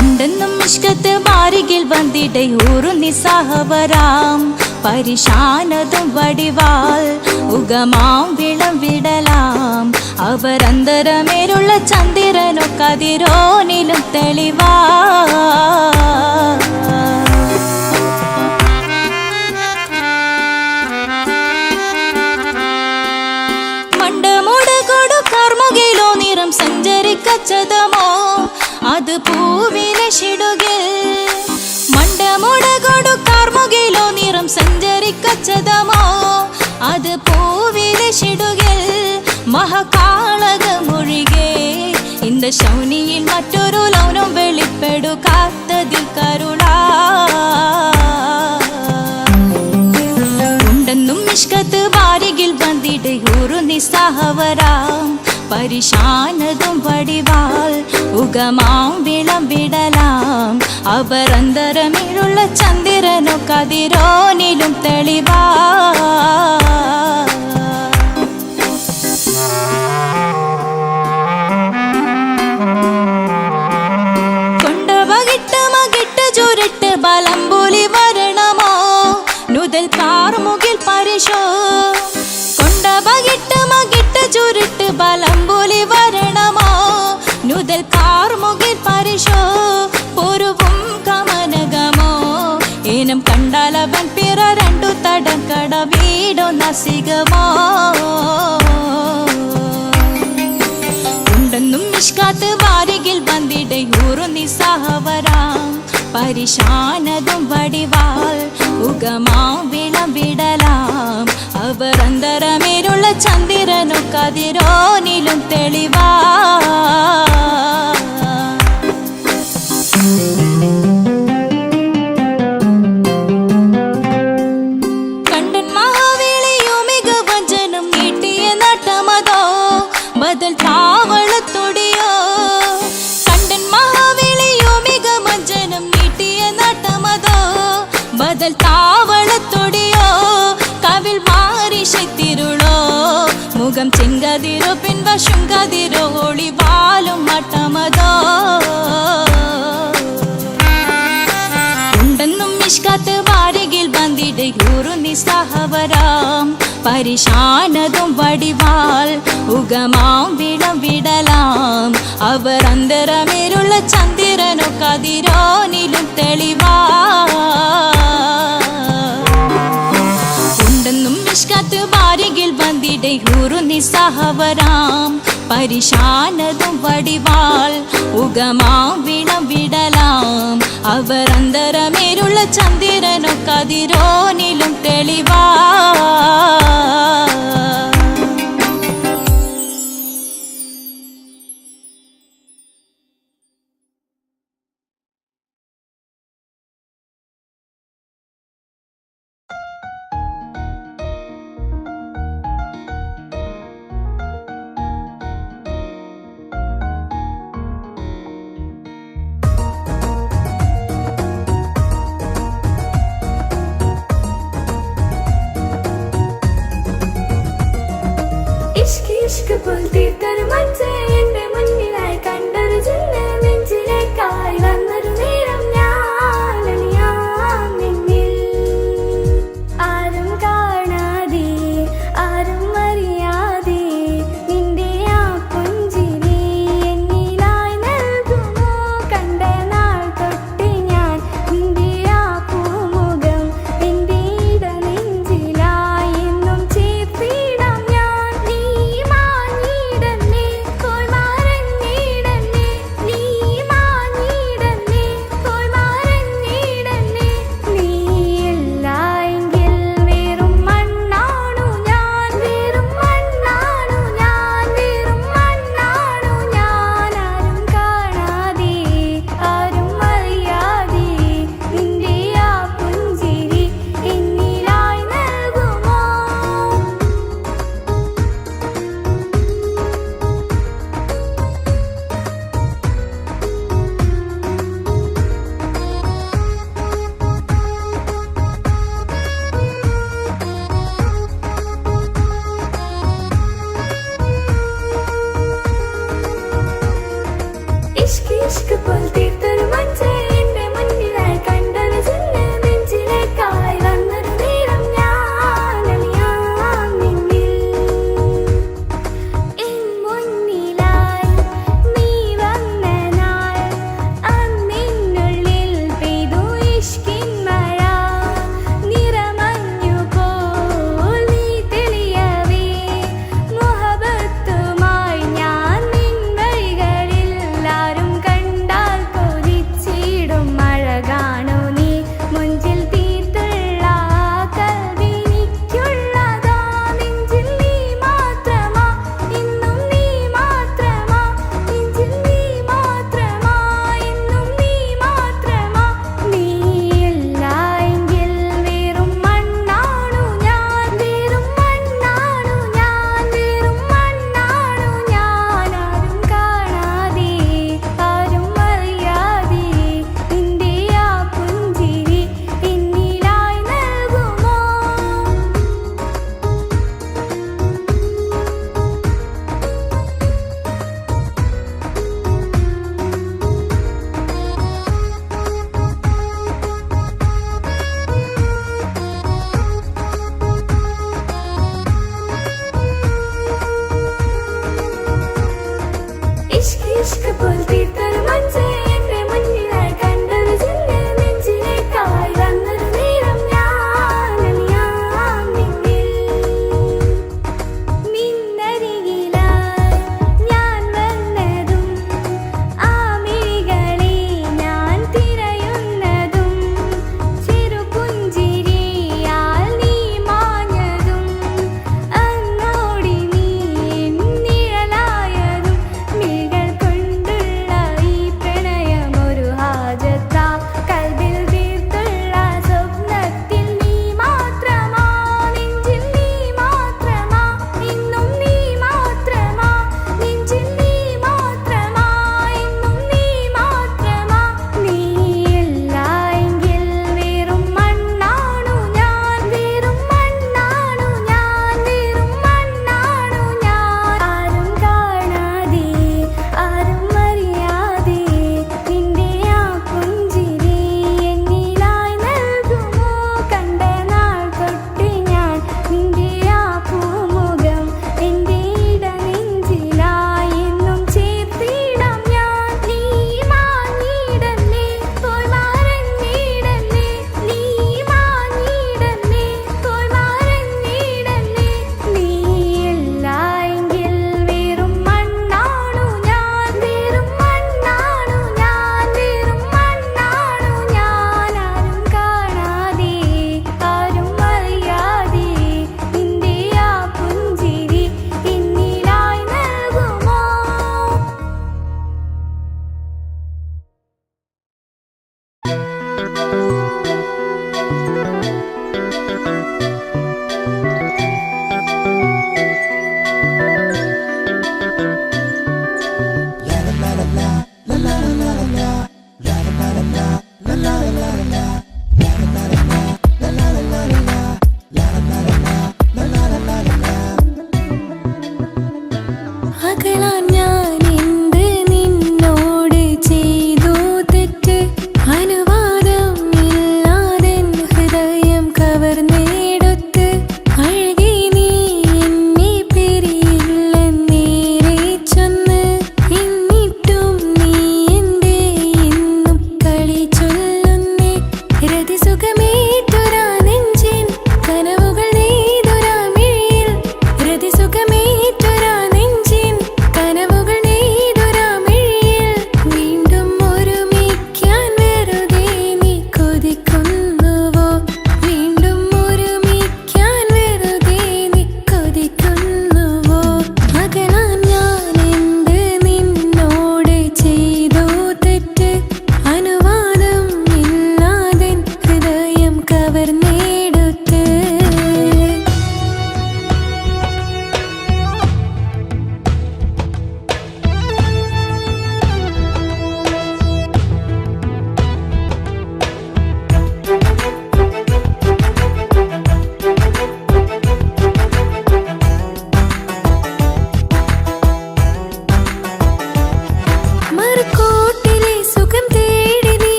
ഉണ്ടെന്നും ഇഷ്കത്ത് മാരികിൽ വന്നിടை ഊറുന്നി സഹവരാം പരിശാനതും വടിവാൾ ഉഗമാം വിളം വിടലാം അവരന്തരമേലുള്ള ചന്ദ്രനോ കതിരോനിലും തെളിവാ മണ്ടമുടകൊടു കർമുകിലോ നിറം സഞ്ചരിക്കച്ചതമോ അത് പൂവിലെ ഷിടുകിൽ മണ്ടമുടകൊടു കർമുകിലോ നിറം സഞ്ചരിക്കച്ചതമോ അത് പൂവിലെ ഷിടുകിൽ മഹകാളകമൊഴികെ இந்த ശൗനിയിൽ മറ്റൊരു ലൗനം വെളിപ്പെടുക്കാത്തതിൽ കരുളാ ഉണ്ടെന്നും ഇഷ്കത്ത് വാരികിൽ വന്നിടை ഊറുന്നി സഹവരാം പരിശാനതും വടിവാൾ ഉഗമാം വിളം വിടലാം അവരന്തരമിലുള്ള ചന്ദ്രനോ കതിരോനിലും തെളിവാ കൊണ്ടവകിട്ട് മകിട്ട് ചുരുട്ട് ബലംപുലി വരണമോ നുതൽ കാർമുകിൽ പരിശോ കൊണ്ടവകിട്ട് മകിട്ട് ചുരുട്ട് ബലംപുലി വരണമോ നുതൽ കാർമുകിൽ പരിശോ പൊരുവും കമനകമോ ഏനം കണ്ടാലവൻ പിറ രണ്ടു തടം കട വീടോ നസികമോ ഉണ്ടെന്നും ഇഷ്കാത്ത് വാരികിൽ വന്നിടை ഊറുന്നി സഹവരാം പരിശാനതും വടിവാൾ ഉഗമാം വിളം വിടലാം അവരന്തരമേലുള്ള ചന്ദ്രനോ കതിരോനിലും തെളിവാ കണ്ടൻ മഹാവേളിയോ മികവഞ്ചനം നീട്ടിയ നട്ടമതോ ബദൽ താവളത്തൊടിയോ കണ്ടൻ മഹാവേളിയോ മികവഞ്ചനം നീട്ടിയ നട്ടമതോ ബദൽ താവളത്തൊടിയോ കവിൽ മാറി ശക്തിരുളോ മുഖം ചെങ്കതിരോ പിൻവശം കതിരോ ഒളിവാലും മട്ടമതോ ഉണ്ടെന്നും ഇഷ്കാത്ത് വാരികിൽ വന്നിടை ഊറുന്നി സഹവരാം പരിശാനതും വടിവാൾ ഉഗമാം വിളം വിടലാം അവരന്തരമേലുള്ള ചന്ദ്രനോ കതിരോനിലും തെളിവാ ഉണ്ടെന്നും ഇഷ്കാത്ത് വാരികിൽ വന്നിടை ഊറുന്നി സഹവരാം പരിശാനതും വടിവാൾ ഉഗമാം വിളം വിടലാം അവരന്തരമേലുള്ള ചന്ദ്രനോ കതിരോനിലും തെളിവാ രതിസുഖമേറ്റൊരാ നെഞ്ചിൻ കനവുകൾ നെയ്തൊരാ മിഴിയിൽ രതിസുഖമേറ്റൊരാ നെഞ്ചിൻ കനവുകൾ നെയ്തൊരാ മിഴിയിൽ വീണ്ടും ഒരുമിക്കാൻ വെറുതെ നീ കൊതിക്കുന്നുവോ വീണ്ടും ഒരുമിക്കാൻ വെറുതെ നീ കൊതിക്കുന്നുവോ അകലാൻ ഞാൻ എന്ത് നിന്നോട് ചെയ്തു തെറ്റ് അനുവാദം ഇല്ലാതെ ഹൃദയം കവർന്നേ